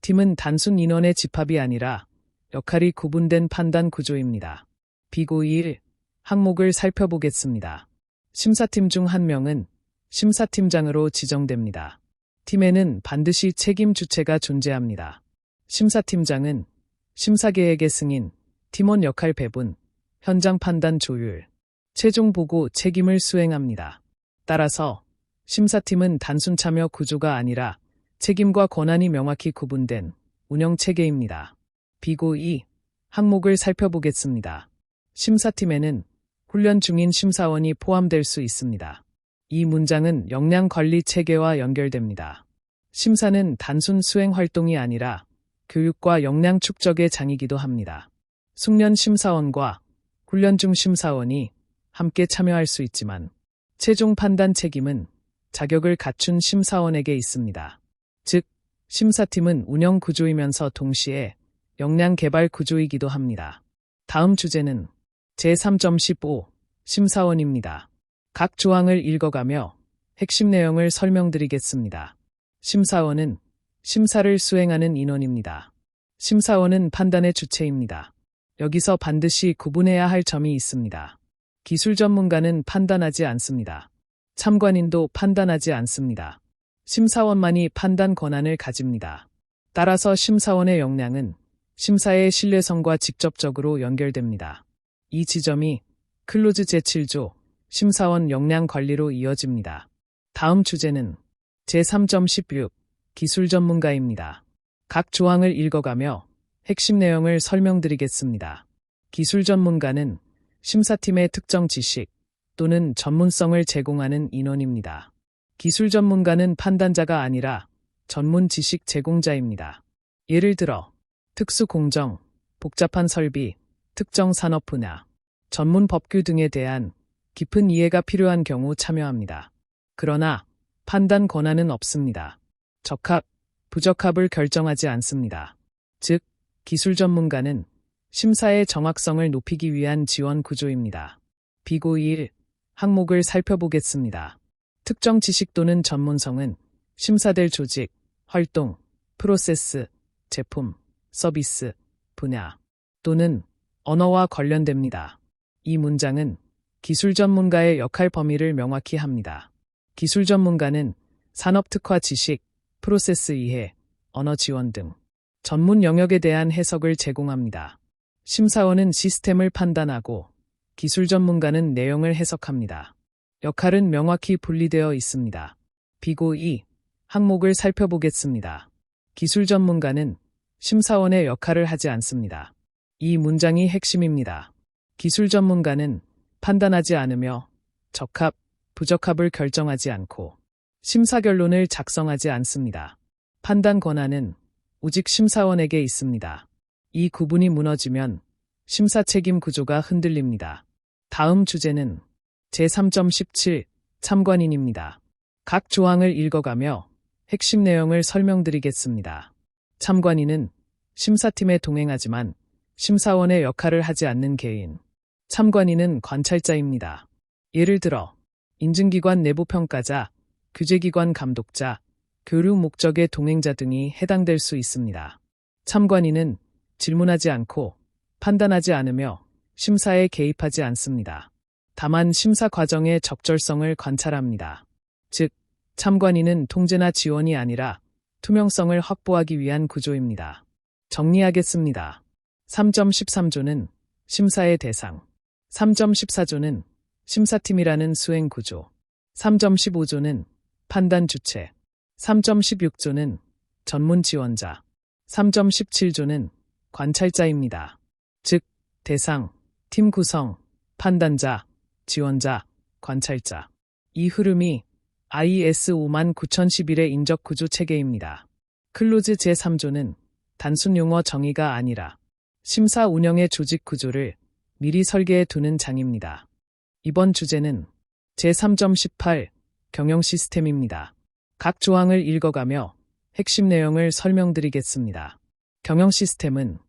팀은 단순 인원의 집합이 아니라 역할이 구분된 판단 구조입니다. 비고 1 항목을 살펴보겠습니다. 심사팀 중 1명은 심사팀장으로 지정됩니다. 팀에는 반드시 책임 주체가 존재합니다. 심사팀장은 심사계획의 승인, 팀원 역할 배분, 현장 판단 조율, 최종 보고 책임을 수행합니다. 따라서 심사팀은 단순 참여 구조가 아니라 책임과 권한이 명확히 구분된 운영 체계입니다. 비고 2. 항목을 살펴보겠습니다. 심사팀에는 훈련 중인 심사원이 포함될 수 있습니다. 이 문장은 역량 관리 체계와 연결됩니다. 심사는 단순 수행 활동이 아니라 교육과 역량 축적의 장이기도 합니다. 숙련 심사원과 훈련 중 심사원이 함께 참여할 수 있지만 최종 판단 책임은 자격을 갖춘 심사원에게 있습니다. 즉, 심사팀은 운영 구조이면서 동시에 역량 개발 구조이기도 합니다. 다음 주제는 제3.15 심사원입니다. 각 조항을 읽어가며 핵심 내용을 설명드리겠습니다. 심사원은 심사를 수행하는 인원입니다. 심사원은 판단의 주체입니다. 여기서 반드시 구분해야 할 점이 있습니다. 기술 전문가는 판단하지 않습니다. 참관인도 판단하지 않습니다. 심사원만이 판단 권한을 가집니다. 따라서 심사원의 역량은 심사의 신뢰성과 직접적으로 연결됩니다. 이 지점이 클로즈 제7조 심사원 역량 관리로 이어집니다. 다음 주제는 제3.16 기술 전문가입니다. 각 조항을 읽어가며 핵심 내용을 설명드리겠습니다. 기술 전문가는 심사팀의 특정 지식 또는 전문성을 제공하는 인원입니다. 기술 전문가는 판단자가 아니라 전문 지식 제공자입니다. 예를 들어 특수 공정, 복잡한 설비, 특정 산업 분야, 전문 법규 등에 대한 깊은 이해가 필요한 경우 참여합니다. 그러나 판단 권한은 없습니다. 적합, 부적합을 결정하지 않습니다. 즉, 기술 전문가는 심사의 정확성을 높이기 위한 지원 구조입니다. 비고 1. 항목을 살펴보겠습니다. 특정 지식 또는 전문성은 심사될 조직, 활동, 프로세스, 제품, 서비스, 분야 또는 언어와 관련됩니다. 이 문장은 기술 전문가의 역할 범위를 명확히 합니다. 기술 전문가는 산업 특화 지식, 프로세스 이해, 언어 지원 등 전문 영역에 대한 해석을 제공합니다. 심사원은 시스템을 판단하고 기술 전문가는 내용을 해석합니다. 역할은 명확히 분리되어 있습니다. 비고 2. 항목을 살펴보겠습니다. 기술 전문가는 심사원의 역할을 하지 않습니다. 이 문장이 핵심입니다. 기술 전문가는 판단하지 않으며 적합, 부적합을 결정하지 않고 심사 결론을 작성하지 않습니다. 판단 권한은 오직 심사원에게 있습니다. 이 구분이 무너지면 심사 책임 구조가 흔들립니다. 다음 주제는 제3.17 참관인입니다. 각 조항을 읽어가며 핵심 내용을 설명드리겠습니다. 참관인은 심사팀에 동행하지만 심사원의 역할을 하지 않는 개인. 참관인은 관찰자입니다. 예를 들어 인증기관 내부평가자, 규제기관 감독자, 교류 목적의 동행자 등이 해당될 수 있습니다. 참관인은 질문하지 않고 판단하지 않으며 심사에 개입하지 않습니다. 다만 심사 과정의 적절성을 관찰합니다. 즉, 참관인은 통제나 지원이 아니라 투명성을 확보하기 위한 구조입니다. 정리하겠습니다. 3.13조는 심사의 대상, 3.14조는 심사팀이라는 수행 구조, 3.15조는 판단 주체, 3.16조는 전문 지원자, 3.17조는 관찰자입니다. 즉, 대상, 팀 구성, 판단자, 지원자, 관찰자. 이 흐름이 IS 59011의 인적 구조 체계입니다. 클로즈 제3조는 단순 용어 정의가 아니라 심사 운영의 조직 구조를 미리 설계해 두는 장입니다. 이번 주제는 제3.18 경영 시스템입니다. 각 조항을 읽어가며 핵심 내용을 설명드리겠습니다. 경영 시스템은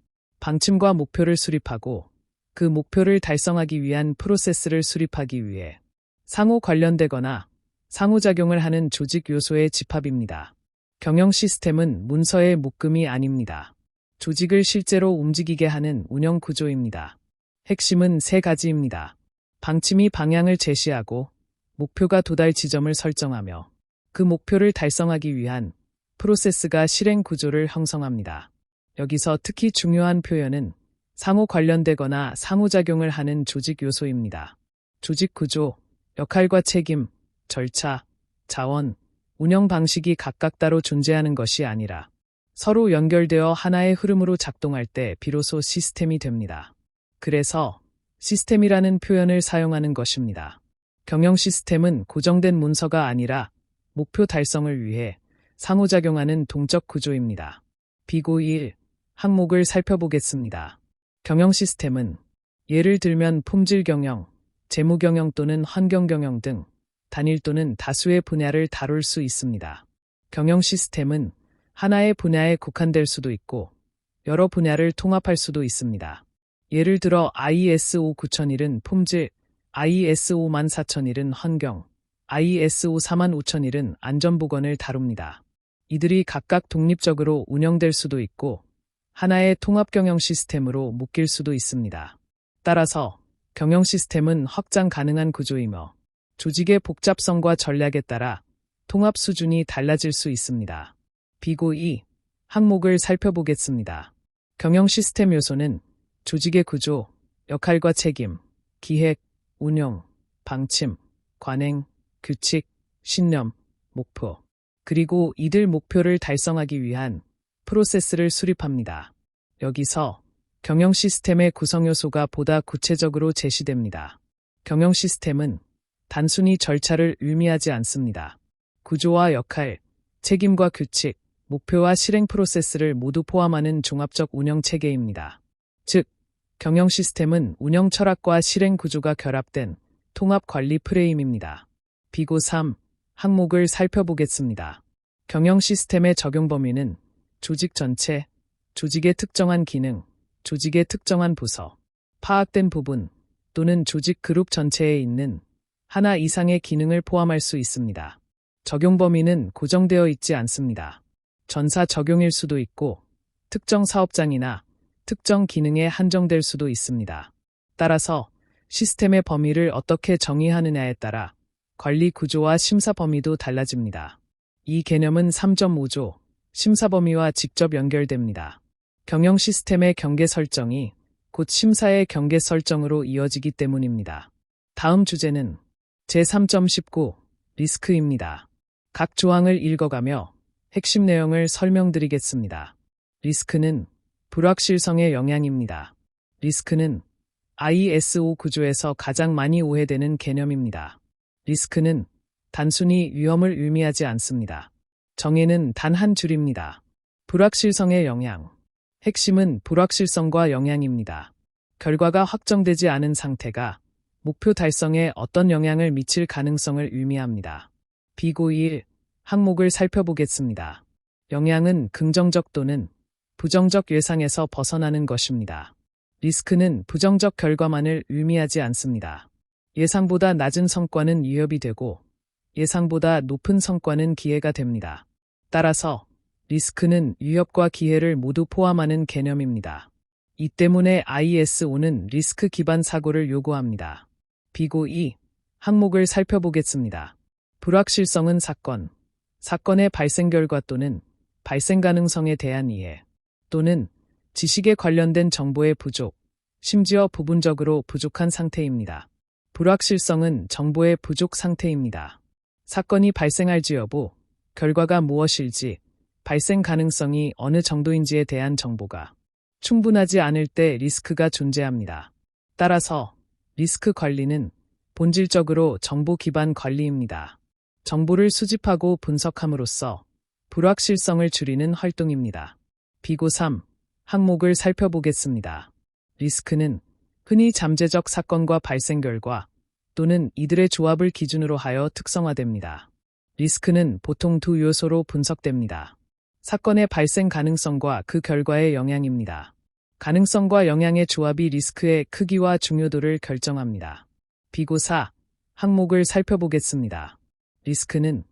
방침과 목표를 수립하고 그 목표를 달성하기 위한 프로세스를 수립하기 위해 상호 관련되거나 상호작용을 하는 조직 요소의 집합입니다. 경영 시스템은 문서의 묶음이 아닙니다. 조직을 실제로 움직이게 하는 운영 구조입니다. 핵심은 세 가지입니다. 방침이 방향을 제시하고 목표가 도달 지점을 설정하며 그 목표를 달성하기 위한 프로세스가 실행 구조를 형성합니다. 여기서 특히 중요한 표현은 상호 관련되거나 상호작용을 하는 조직 요소입니다. 조직 구조, 역할과 책임, 절차, 자원, 운영 방식이 각각 따로 존재하는 것이 아니라 서로 연결되어 하나의 흐름으로 작동할 때 비로소 시스템이 됩니다. 그래서 시스템이라는 표현을 사용하는 것입니다. 경영 시스템은 고정된 문서가 아니라 목표 달성을 위해 상호작용하는 동적 구조입니다. 비고 1. 항목을 살펴보겠습니다. 경영 시스템은 예를 들면 품질 경영, 재무 경영 또는 환경 경영 등 단일 또는 다수의 분야를 다룰 수 있습니다. 경영 시스템은 하나의 분야에 국한될 수도 있고 여러 분야를 통합할 수도 있습니다. 예를 들어 ISO 9001은 품질, ISO 14001은 환경, ISO 45001은 안전보건을 다룹니다. 이들이 각각 독립적으로 운영될 수도 있고 하나의 통합 경영 시스템으로 묶일 수도 있습니다. 따라서 경영 시스템은 확장 가능한 구조이며 조직의 복잡성과 전략에 따라 통합 수준이 달라질 수 있습니다. 비고 2. 항목을 살펴보겠습니다. 경영 시스템 요소는 조직의 구조, 역할과 책임, 기획, 운영, 방침, 관행, 규칙, 신념, 목표, 그리고 이들 목표를 달성하기 위한 프로세스를 수립합니다. 여기서 경영 시스템의 구성 요소가 보다 구체적으로 제시됩니다. 경영 시스템은 단순히 절차를 의미하지 않습니다. 구조와 역할, 책임과 규칙, 목표와 실행 프로세스를 모두 포함하는 종합적 운영 체계입니다. 즉, 경영 시스템은 운영 철학과 실행 구조가 결합된 통합 관리 프레임입니다. 비고 3. 항목을 살펴보겠습니다. 경영 시스템의 적용 범위는 조직 전체, 조직의 특정한 기능, 조직의 특정한 부서, 파악된 부분 또는 조직 그룹 전체에 있는 하나 이상의 기능을 포함할 수 있습니다. 적용 범위는 고정되어 있지 않습니다. 전사 적용일 수도 있고 특정 사업장이나 특정 기능에 한정될 수도 있습니다. 따라서 시스템의 범위를 어떻게 정의하느냐에 따라 관리 구조와 심사 범위도 달라집니다. 이 개념은 3.5조 심사 범위와 직접 연결됩니다. 경영 시스템의 경계 설정이 곧 심사의 경계 설정으로 이어지기 때문입니다. 다음 주제는 제3.19 리스크입니다. 각 조항을 읽어가며 핵심 내용을 설명드리겠습니다. 리스크는 불확실성의 영향입니다. 리스크는 ISO 구조에서 가장 많이 오해되는 개념입니다. 리스크는 단순히 위험을 의미하지 않습니다. 정의는 단 한 줄입니다. 불확실성의 영향. 핵심은 불확실성과 영향입니다. 결과가 확정되지 않은 상태가 목표 달성에 어떤 영향을 미칠 가능성을 의미합니다. 비고 1. 항목을 살펴보겠습니다. 영향은 긍정적 또는 부정적 예상에서 벗어나는 것입니다. 리스크는 부정적 결과만을 의미하지 않습니다. 예상보다 낮은 성과는 위협이 되고 예상보다 높은 성과는 기회가 됩니다. 따라서 리스크는 위협과 기회를 모두 포함하는 개념입니다. 이 때문에 ISO는 리스크 기반 사고를 요구합니다. 비고 2. 항목을 살펴보겠습니다. 불확실성은 사건의 발생 결과 또는 발생 가능성에 대한 이해, 또는 지식에 관련된 정보의 부족, 심지어 부분적으로 부족한 상태입니다. 불확실성은 정보의 부족 상태입니다. 사건이 발생할지 여부, 결과가 무엇일지, 발생 가능성이 어느 정도인지에 대한 정보가 충분하지 않을 때 리스크가 존재합니다. 따라서 리스크 관리는 본질적으로 정보 기반 관리입니다. 정보를 수집하고 분석함으로써 불확실성을 줄이는 활동입니다. 비고 3. 항목을 살펴보겠습니다. 리스크는 흔히 잠재적 사건과 발생 결과 또는 이들의 조합을 기준으로 하여 특성화됩니다. 리스크는 보통 두 요소로 분석됩니다. 사건의 발생 가능성과 그 결과의 영향입니다. 가능성과 영향의 조합이 리스크의 크기와 중요도를 결정합니다. 비고 4. 항목을 살펴보겠습니다. 리스크는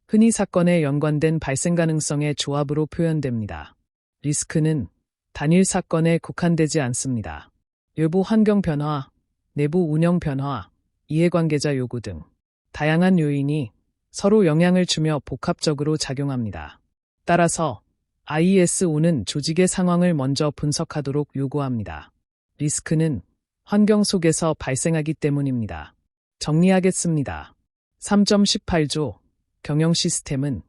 흔히 사건에 연관된 발생 가능성의 조합으로 표현됩니다. 리스크는 단일 사건에 국한되지 않습니다. 외부 환경 변화, 내부 운영 변화, 이해관계자 요구 등 다양한 요인이 서로 영향을 주며 복합적으로 작용합니다. 따라서 ISO는 조직의 상황을 먼저 분석하도록 요구합니다. 리스크는 환경 속에서 발생하기 때문입니다. 정리하겠습니다. 3.18조 경영 시스템은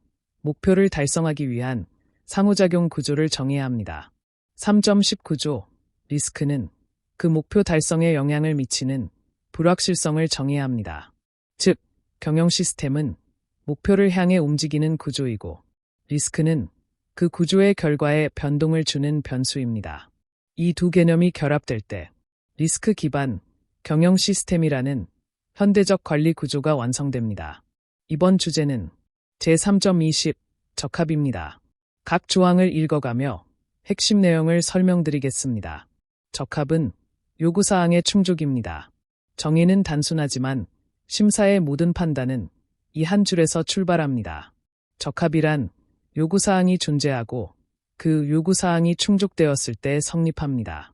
목표를 달성하기 위한 상호작용 구조를 정해야 합니다. 3.19조 리스크는 그 목표 달성에 영향을 미치는 불확실성을 정해야 합니다. 즉, 경영 시스템은 목표를 향해 움직이는 구조이고 리스크는 그 구조의 결과에 변동을 주는 변수입니다. 이 두 개념이 결합될 때 리스크 기반 경영 시스템이라는 현대적 관리 구조가 완성됩니다. 이번 주제는 제3.20 적합입니다. 각 조항을 읽어가며 핵심 내용을 설명드리겠습니다. 적합은 요구사항의 충족입니다. 정의는 단순하지만 심사의 모든 판단은 이 한 줄에서 출발합니다. 적합이란 요구사항이 존재하고 그 요구사항이 충족되었을 때 성립합니다.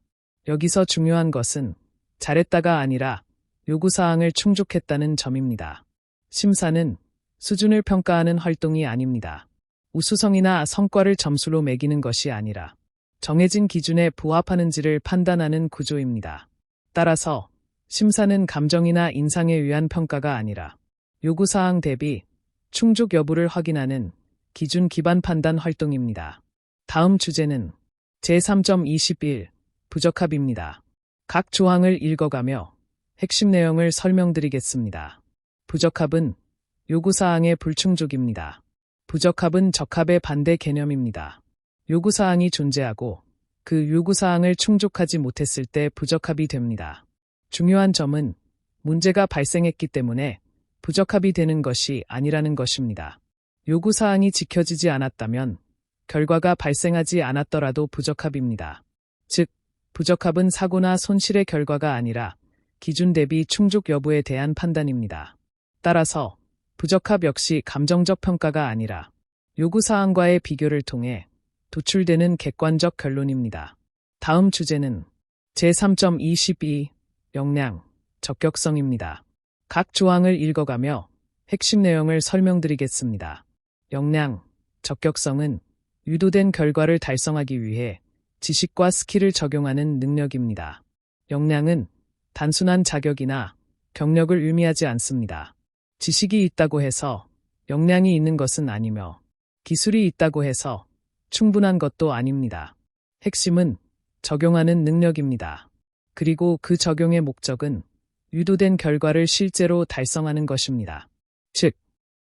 여기서 중요한 것은 잘했다가 아니라 요구사항을 충족했다는 점입니다. 심사는 수준을 평가하는 활동이 아닙니다. 우수성이나 성과를 점수로 매기는 것이 아니라 정해진 기준에 부합하는지를 판단하는 구조입니다. 따라서 심사는 감정이나 인상에 의한 평가가 아니라 요구사항 대비 충족 여부를 확인하는 기준 기반 판단 활동입니다. 다음 주제는 제3.21 부적합입니다. 각 조항을 읽어가며 핵심 내용을 설명드리겠습니다. 부적합은 요구사항의 불충족입니다. 부적합은 적합의 반대 개념입니다. 요구사항이 존재하고 그 요구사항을 충족하지 못했을 때 부적합이 됩니다. 중요한 점은 문제가 발생했기 때문에 부적합이 되는 것이 아니라는 것입니다. 요구사항이 지켜지지 않았다면 결과가 발생하지 않았더라도 부적합입니다. 즉, 부적합은 사고나 손실의 결과가 아니라 기준 대비 충족 여부에 대한 판단입니다. 따라서 부적합 역시 감정적 평가가 아니라 요구사항과의 비교를 통해 도출되는 객관적 결론입니다. 다음 주제는 제3.22 역량, 적격성입니다. 각 조항을 읽어가며 핵심 내용을 설명드리겠습니다. 역량, 적격성은 유도된 결과를 달성하기 위해 지식과 스킬을 적용하는 능력입니다. 역량은 단순한 자격이나 경력을 의미하지 않습니다. 지식이 있다고 해서 역량이 있는 것은 아니며 기술이 있다고 해서 충분한 것도 아닙니다. 핵심은 적용하는 능력입니다. 그리고 그 적용의 목적은 유도된 결과를 실제로 달성하는 것입니다. 즉,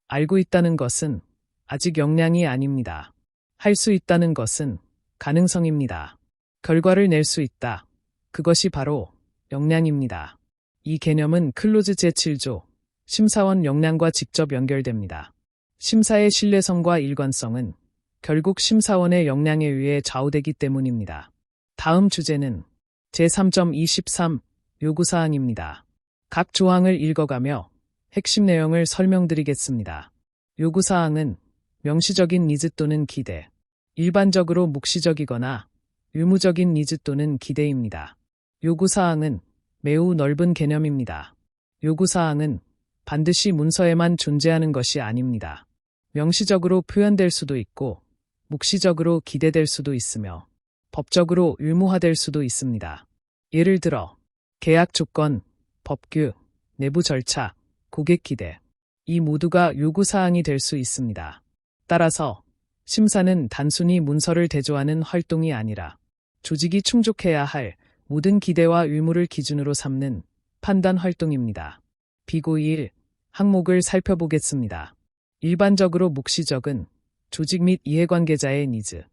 알고 있다는 것은 아직 역량이 아닙니다. 할 수 있다는 것은 가능성입니다. 결과를 낼 수 있다. 그것이 바로 역량입니다. 이 개념은 클로즈 제7조 심사원 역량과 직접 연결됩니다. 심사의 신뢰성과 일관성은 결국 심사원의 역량에 의해 좌우되기 때문입니다. 다음 주제는 제3.23 요구사항입니다. 각 조항을 읽어가며 핵심 내용을 설명드리겠습니다. 요구사항은 명시적인 니즈 또는 기대, 일반적으로 묵시적이거나 의무적인 니즈 또는 기대입니다. 요구사항은 매우 넓은 개념입니다. 요구사항은 반드시 문서에만 존재하는 것이 아닙니다. 명시적으로 표현될 수도 있고 묵시적으로 기대될 수도 있으며 법적으로 의무화될 수도 있습니다. 예를 들어 계약 조건, 법규, 내부 절차, 고객 기대, 이 모두가 요구사항이 될 수 있습니다. 따라서 심사는 단순히 문서를 대조하는 활동이 아니라 조직이 충족해야 할 모든 기대와 의무를 기준으로 삼는 판단 활동입니다. 비고 1. 항목을 살펴보겠습니다. 일반적으로 묵시적은 조직 및 이해관계자의 니즈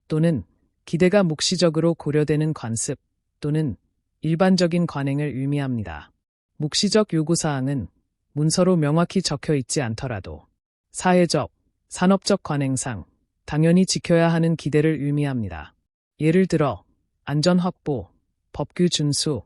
또는 기대가 묵시적으로 고려되는 관습 또는 일반적인 관행을 의미합니다. 묵시적 요구사항은 문서로 명확히 적혀 있지 않더라도 사회적, 산업적 관행상 당연히 지켜야 하는 기대를 의미합니다. 예를 들어 안전 확보, 법규 준수,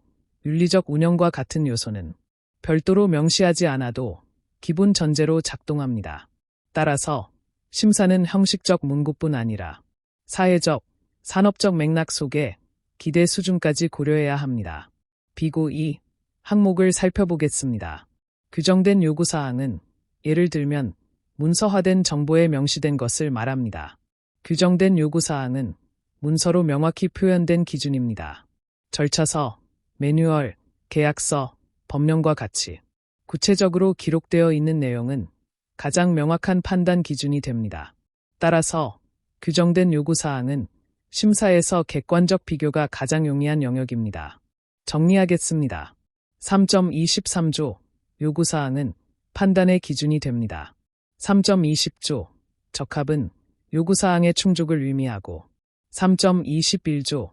윤리적 운영과 같은 요소는 별도로 명시하지 않아도 기본 전제로 작동합니다. 따라서 심사는 형식적 문구뿐 아니라 사회적, 산업적 맥락 속에 기대 수준까지 고려해야 합니다. 비고 2. 항목을 살펴보겠습니다. 규정된 요구사항은 예를 들면 문서화된 정보에 명시된 것을 말합니다. 규정된 요구사항은 문서로 명확히 표현된 기준입니다. 절차서, 매뉴얼, 계약서, 법령과 같이 구체적으로 기록되어 있는 내용은 가장 명확한 판단 기준이 됩니다. 따라서 규정된 요구사항은 심사에서 객관적 비교가 가장 용이한 영역입니다. 정리하겠습니다. 3.23조 요구사항은 판단의 기준이 됩니다. 3.20조 적합은 요구사항의 충족을 의미하고 3.21조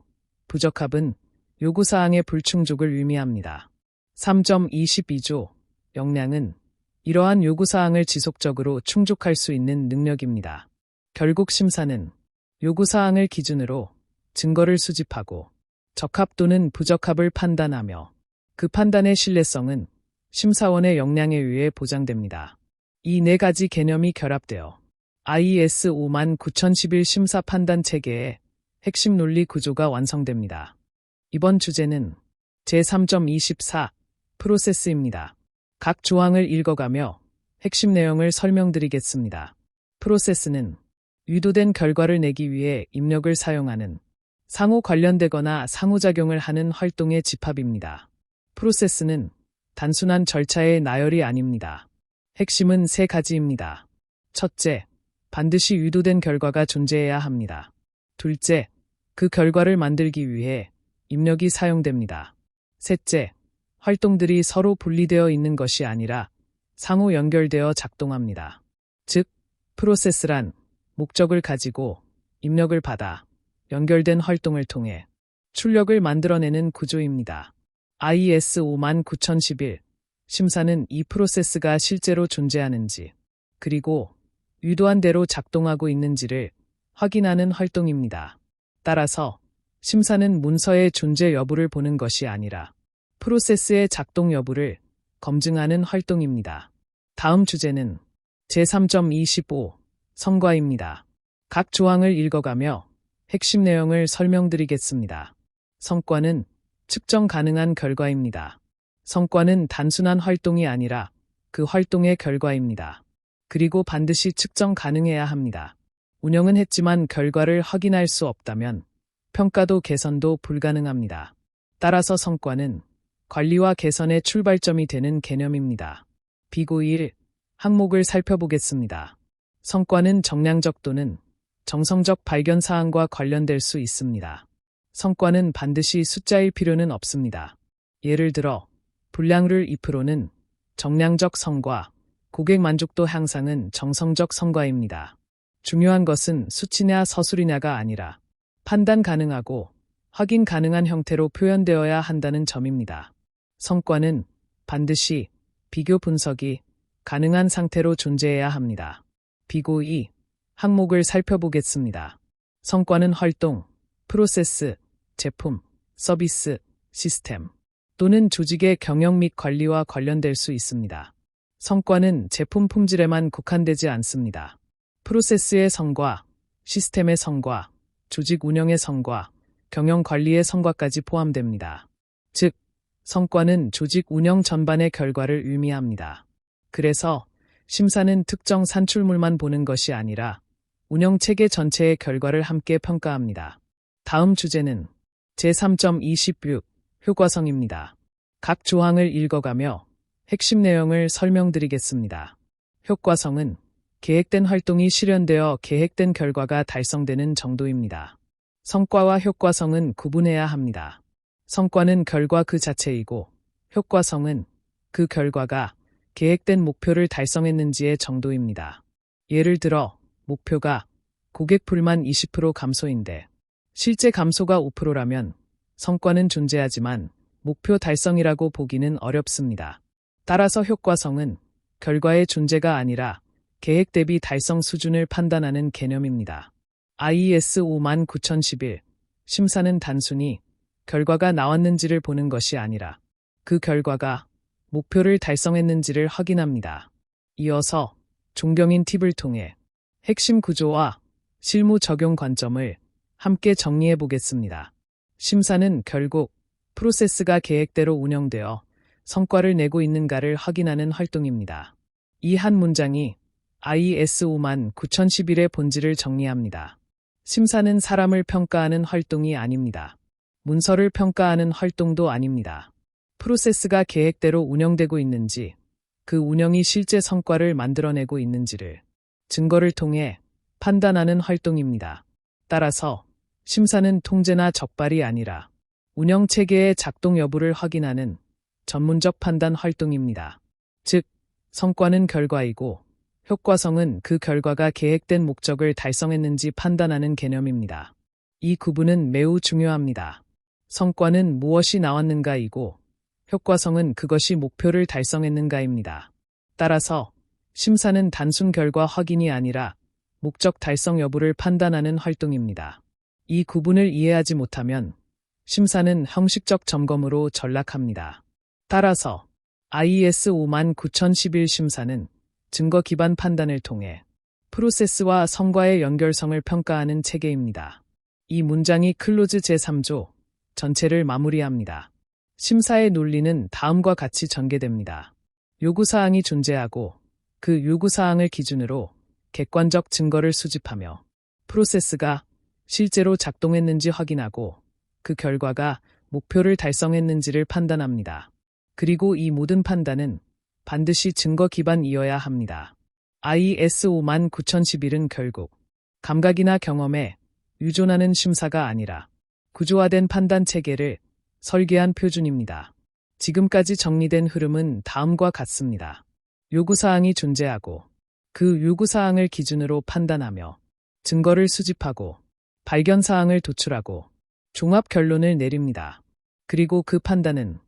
부적합은 요구사항의 불충족을 의미합니다. 3.22조 역량은 이러한 요구사항을 지속적으로 충족할 수 있는 능력입니다. 결국 심사는 요구사항을 기준으로 증거를 수집하고 적합 또는 부적합을 판단하며 그 판단의 신뢰성은 심사원의 역량에 의해 보장됩니다. 이 네 가지 개념이 결합되어 IS 59011 심사 판단 체계의 핵심 논리 구조가 완성됩니다. 이번 주제는 제3.24 프로세스입니다. 각 조항을 읽어가며 핵심 내용을 설명드리겠습니다. 프로세스는 유도된 결과를 내기 위해 입력을 사용하는 상호 관련되거나 상호작용을 하는 활동의 집합입니다. 프로세스는 단순한 절차의 나열이 아닙니다. 핵심은 세 가지입니다. 첫째, 반드시 유도된 결과가 존재해야 합니다. 둘째, 그 결과를 만들기 위해 입력이 사용됩니다. 셋째, 활동들이 서로 분리되어 있는 것이 아니라 상호 연결되어 작동합니다. 즉, 프로세스란 목적을 가지고 입력을 받아 연결된 활동을 통해 출력을 만들어내는 구조입니다. IS 59011 심사는 이 프로세스가 실제로 존재하는지 그리고 유도한 대로 작동하고 있는지를 확인하는 활동입니다. 따라서 심사는 문서의 존재 여부를 보는 것이 아니라 프로세스의 작동 여부를 검증하는 활동입니다. 다음 주제는 제3.25 성과입니다. 각 조항을 읽어가며 핵심 내용을 설명드리겠습니다. 성과는 측정 가능한 결과입니다. 성과는 단순한 활동이 아니라 그 활동의 결과입니다. 그리고 반드시 측정 가능해야 합니다. 운영은 했지만 결과를 확인할 수 없다면 평가도 개선도 불가능합니다. 따라서 성과는 관리와 개선의 출발점이 되는 개념입니다. 비고 1. 항목을 살펴보겠습니다. 성과는 정량적 또는 정성적 발견 사항과 관련될 수 있습니다. 성과는 반드시 숫자일 필요는 없습니다. 예를 들어 불량률 2%는 정량적 성과, 고객 만족도 향상은 정성적 성과입니다. 중요한 것은 수치냐 서술이냐가 아니라 판단 가능하고 확인 가능한 형태로 표현되어야 한다는 점입니다. 성과는 반드시 비교 분석이 가능한 상태로 존재해야 합니다. 비고 2. 항목을 살펴보겠습니다. 성과는 활동, 프로세스, 제품, 서비스, 시스템 또는 조직의 경영 및 관리와 관련될 수 있습니다. 성과는 제품 품질에만 국한되지 않습니다. 프로세스의 성과, 시스템의 성과, 조직 운영의 성과, 경영 관리의 성과까지 포함됩니다. 즉, 성과는 조직 운영 전반의 결과를 의미합니다. 그래서 심사는 특정 산출물만 보는 것이 아니라 운영 체계 전체의 결과를 함께 평가합니다. 다음 주제는 제3.26 효과성입니다. 각 조항을 읽어가며 핵심 내용을 설명드리겠습니다. 효과성은 계획된 활동이 실현되어 계획된 결과가 달성되는 정도입니다. 성과와 효과성은 구분해야 합니다. 성과는 결과 그 자체이고 효과성은 그 결과가 계획된 목표를 달성했는지의 정도입니다. 예를 들어 목표가 고객 불만 20% 감소인데 실제 감소가 5%라면 성과는 존재하지만 목표 달성이라고 보기는 어렵습니다. 따라서 효과성은 결과의 존재가 아니라 계획 대비 달성 수준을 판단하는 개념입니다. IS 59011 심사는 단순히 결과가 나왔는지를 보는 것이 아니라 그 결과가 목표를 달성했는지를 확인합니다. 이어서 존경인 팁을 통해 핵심 구조와 실무 적용 관점을 함께 정리해 보겠습니다. 심사는 결국 프로세스가 계획대로 운영되어 성과를 내고 있는가를 확인하는 활동입니다. 이 한 문장이 IS 59011의 본질을 정리합니다. 심사는 사람을 평가하는 활동이 아닙니다. 문서를 평가하는 활동도 아닙니다. 프로세스가 계획대로 운영되고 있는지, 그 운영이 실제 성과를 만들어내고 있는지를 증거를 통해 판단하는 활동입니다. 따라서 심사는 통제나 적발이 아니라 운영 체계의 작동 여부를 확인하는 전문적 판단 활동입니다. 즉, 성과는 결과이고 효과성은 그 결과가 계획된 목적을 달성했는지 판단하는 개념입니다. 이 구분은 매우 중요합니다. 성과는 무엇이 나왔는가이고 효과성은 그것이 목표를 달성했는가입니다. 따라서 심사는 단순 결과 확인이 아니라 목적 달성 여부를 판단하는 활동입니다. 이 구분을 이해하지 못하면 심사는 형식적 점검으로 전락합니다. 따라서 IES 59011 심사는 증거 기반 판단을 통해 프로세스와 성과의 연결성을 평가하는 체계입니다. 이 문장이 클로즈 제3조 전체를 마무리합니다. 심사의 논리는 다음과 같이 전개됩니다. 요구사항이 존재하고 그 요구사항을 기준으로 객관적 증거를 수집하며 프로세스가 실제로 작동했는지 확인하고 그 결과가 목표를 달성했는지를 판단합니다. 그리고 이 모든 판단은 반드시 증거 기반이어야 합니다. IES 59011은 결국 감각이나 경험에 의존하는 심사가 아니라 구조화된 판단 체계를 설계한 표준입니다. 지금까지 정리된 흐름은 다음과 같습니다. 요구사항이 존재하고 그 요구사항을 기준으로 판단하며 증거를 수집하고 발견사항을 도출하고 종합 결론을 내립니다. 그리고 그 판단은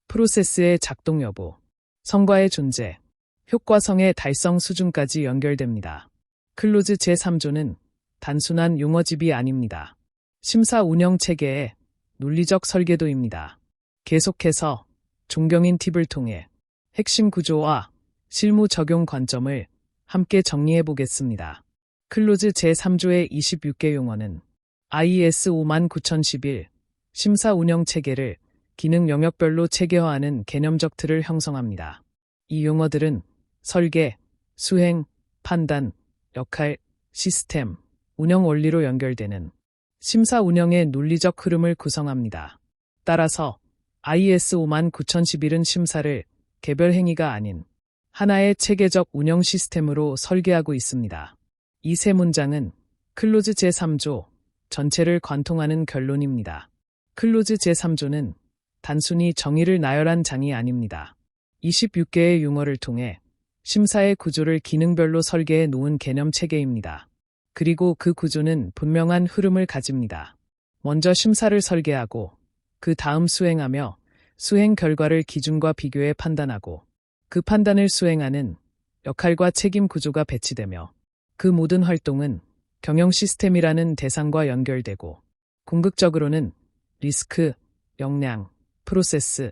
프로세스의 작동 여부, 성과의 존재, 효과성의 달성 수준까지 연결됩니다. 클로즈 제3조는 단순한 용어집이 아닙니다. 심사 운영 체계의 논리적 설계도입니다. 계속해서 존경인 팁을 통해 핵심 구조와 실무 적용 관점을 함께 정리해 보겠습니다. 클로즈 제3조의 26개 용어는 IES 59011 심사 운영 체계를 기능 영역별로 체계화하는 개념적 틀을 형성합니다. 이 용어들은 설계, 수행, 판단, 역할, 시스템, 운영 원리로 연결되는 심사 운영의 논리적 흐름을 구성합니다. 따라서 IES 59011은 심사를 개별 행위가 아닌 하나의 체계적 운영 시스템으로 설계하고 있습니다. 이 세 문장은 클로즈 제3조 전체를 관통하는 결론입니다. 클로즈 제3조는 단순히 정의를 나열한 장이 아닙니다. 26개의 용어를 통해 심사의 구조를 기능별로 설계해 놓은 개념 체계입니다. 그리고 그 구조는 분명한 흐름을 가집니다. 먼저 심사를 설계하고 그 다음 수행하며 수행 결과를 기준과 비교해 판단하고 그 판단을 수행하는 역할과 책임 구조가 배치되며 그 모든 활동은 경영 시스템이라는 대상과 연결되고 궁극적으로는 리스크, 역량, 프로세스,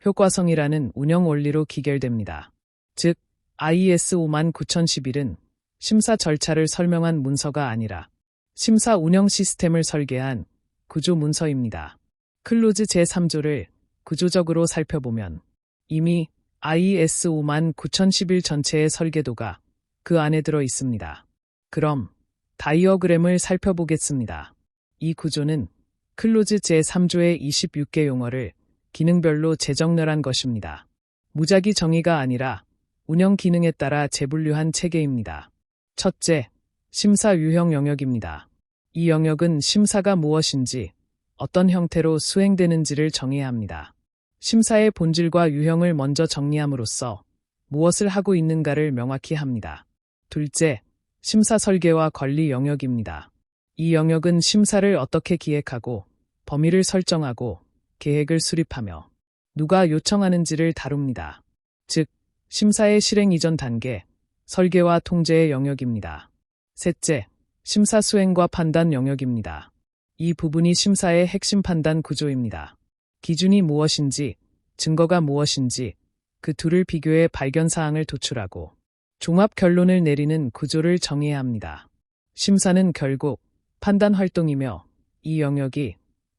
효과성이라는 운영 원리로 기결됩니다. 즉, IES 59011은 심사 절차를 설명한 문서가 아니라 심사 운영 시스템을 설계한 구조 문서입니다. 클로즈 제3조를 구조적으로 살펴보면 이미 IES 59011 전체의 설계도가 그 안에 들어 있습니다. 그럼 다이어그램을 살펴보겠습니다. 이 구조는 클로즈 제3조의 26개 용어를 기능별로 재정렬한 것입니다. 무작위 정의가 아니라 운영 기능에 따라 재분류한 체계입니다. 첫째, 심사 유형 영역입니다. 이 영역은 심사가 무엇인지, 어떤 형태로 수행되는지를 정해야 합니다. 심사의 본질과 유형을 먼저 정리함으로써 무엇을 하고 있는가를 명확히 합니다. 둘째, 심사 설계와 관리 영역입니다. 이 영역은 심사를 어떻게 기획하고 범위를 설정하고 계획을 수립하며 누가 요청하는지를 다룹니다. 즉, 심사의 실행 이전 단계, 설계와 통제의 영역입니다. 셋째, 심사 수행과 판단 영역입니다. 이 부분이 심사의 핵심 판단 구조입니다. 기준이 무엇인지, 증거가 무엇인지 그 둘을 비교해 발견사항을 도출하고 종합 결론을 내리는 구조를 정해야 합니다. 심사는 결국 판단 활동이며 이 영역이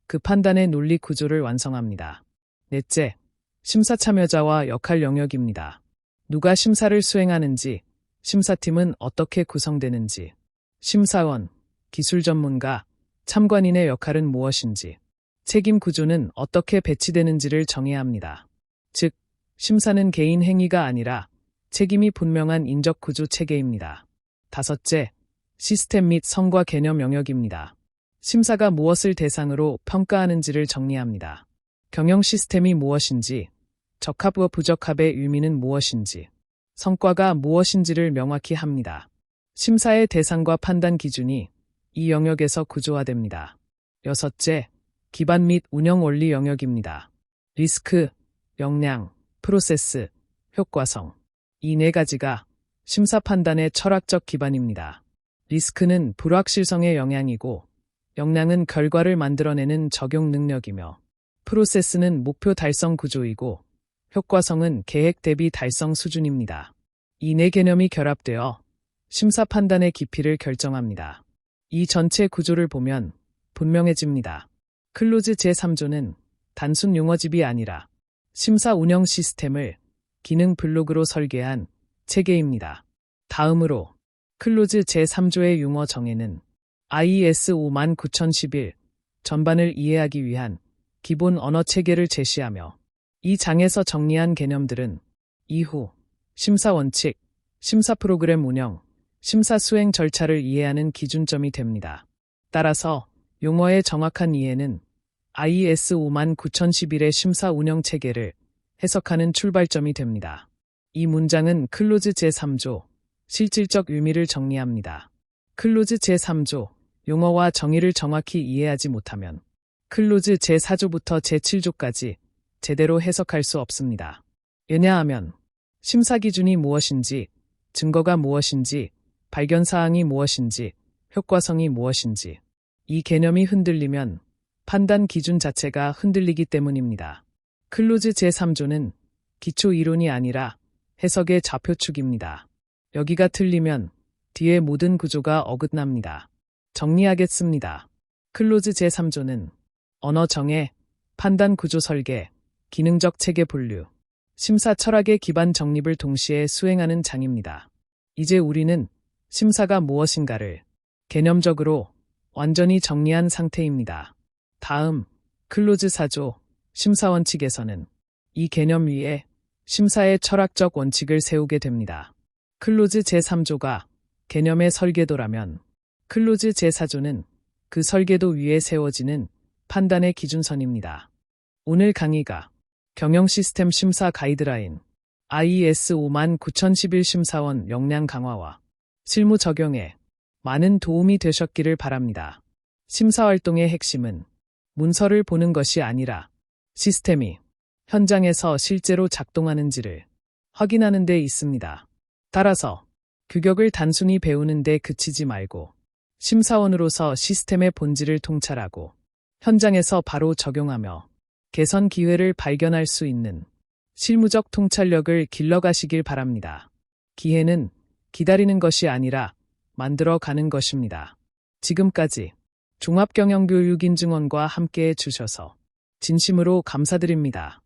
그 판단의 논리 구조를 완성합니다. 넷째, 심사 참여자와 역할 영역입니다. 누가 심사를 수행하는지, 심사팀은 어떻게 구성되는지, 심사원, 기술 전문가, 참관인의 역할은 무엇인지, 책임 구조는 어떻게 배치되는지를 정해야 합니다. 즉, 심사는 개인 행위가 아니라 책임이 분명한 인적 구조 체계입니다. 다섯째, 시스템 및 성과 개념 영역입니다. 심사가 무엇을 대상으로 평가하는지를 정리합니다. 경영 시스템이 무엇인지, 적합과 부적합의 의미는 무엇인지, 성과가 무엇인지를 명확히 합니다. 심사의 대상과 판단 기준이 이 영역에서 구조화됩니다. 여섯째, 기반 및 운영 원리 영역입니다. 리스크, 역량, 프로세스, 효과성. 이 네 가지가 심사 판단의 철학적 기반입니다. 리스크는 불확실성의 영향이고, 역량은 결과를 만들어내는 적용 능력이며, 프로세스는 목표 달성 구조이고, 효과성은 계획 대비 달성 수준입니다. 이 네 개념이 결합되어 심사 판단의 깊이를 결정합니다. 이 전체 구조를 보면 분명해집니다. 클로즈 제3조는 단순 용어집이 아니라 심사 운영 시스템을 기능 블록으로 설계한 체계입니다. 다음으로 클로즈 제3조의 용어 정의는 IES 59011 전반을 이해하기 위한 기본 언어 체계를 제시하며, 이 장에서 정리한 개념들은 이후 심사 원칙, 심사 프로그램 운영, 심사 수행 절차를 이해하는 기준점이 됩니다. 따라서 용어의 정확한 이해는 IES 59011의 심사 운영 체계를 해석하는 출발점이 됩니다. 이 문장은 클로즈 제3조, 실질적 의미를 정리합니다. 클로즈 제3조, 용어와 정의를 정확히 이해하지 못하면 클로즈 제4조부터 제7조까지 제대로 해석할 수 없습니다. 왜냐하면 심사 기준이 무엇인지, 증거가 무엇인지, 발견사항이 무엇인지, 효과성이 무엇인지, 이 개념이 흔들리면 판단 기준 자체가 흔들리기 때문입니다. 클로즈 제3조는 기초 이론이 아니라 해석의 좌표축입니다. 여기가 틀리면 뒤의 모든 구조가 어긋납니다. 정리하겠습니다. 클로즈 제3조는 언어 정해, 판단 구조 설계, 기능적 체계 분류, 심사 철학의 기반 정립을 동시에 수행하는 장입니다. 이제 우리는 심사가 무엇인가를 개념적으로 완전히 정리한 상태입니다. 다음 클로즈 4조 심사 원칙에서는 이 개념 위에 심사의 철학적 원칙을 세우게 됩니다. 클로즈 제3조가 개념의 설계도라면 클로즈 제4조는 그 설계도 위에 세워지는 판단의 기준선입니다. 오늘 강의가 경영 시스템 심사 가이드라인 IES 59011 심사원 역량 강화와 실무 적용에 많은 도움이 되셨기를 바랍니다. 심사 활동의 핵심은 문서를 보는 것이 아니라 시스템이 현장에서 실제로 작동하는지를 확인하는 데 있습니다. 따라서 규격을 단순히 배우는 데 그치지 말고 심사원으로서 시스템의 본질을 통찰하고 현장에서 바로 적용하며 개선 기회를 발견할 수 있는 실무적 통찰력을 길러가시길 바랍니다. 기회는 기다리는 것이 아니라 만들어가는 것입니다. 지금까지 종합경영교육인증원과 함께해 주셔서 진심으로 감사드립니다.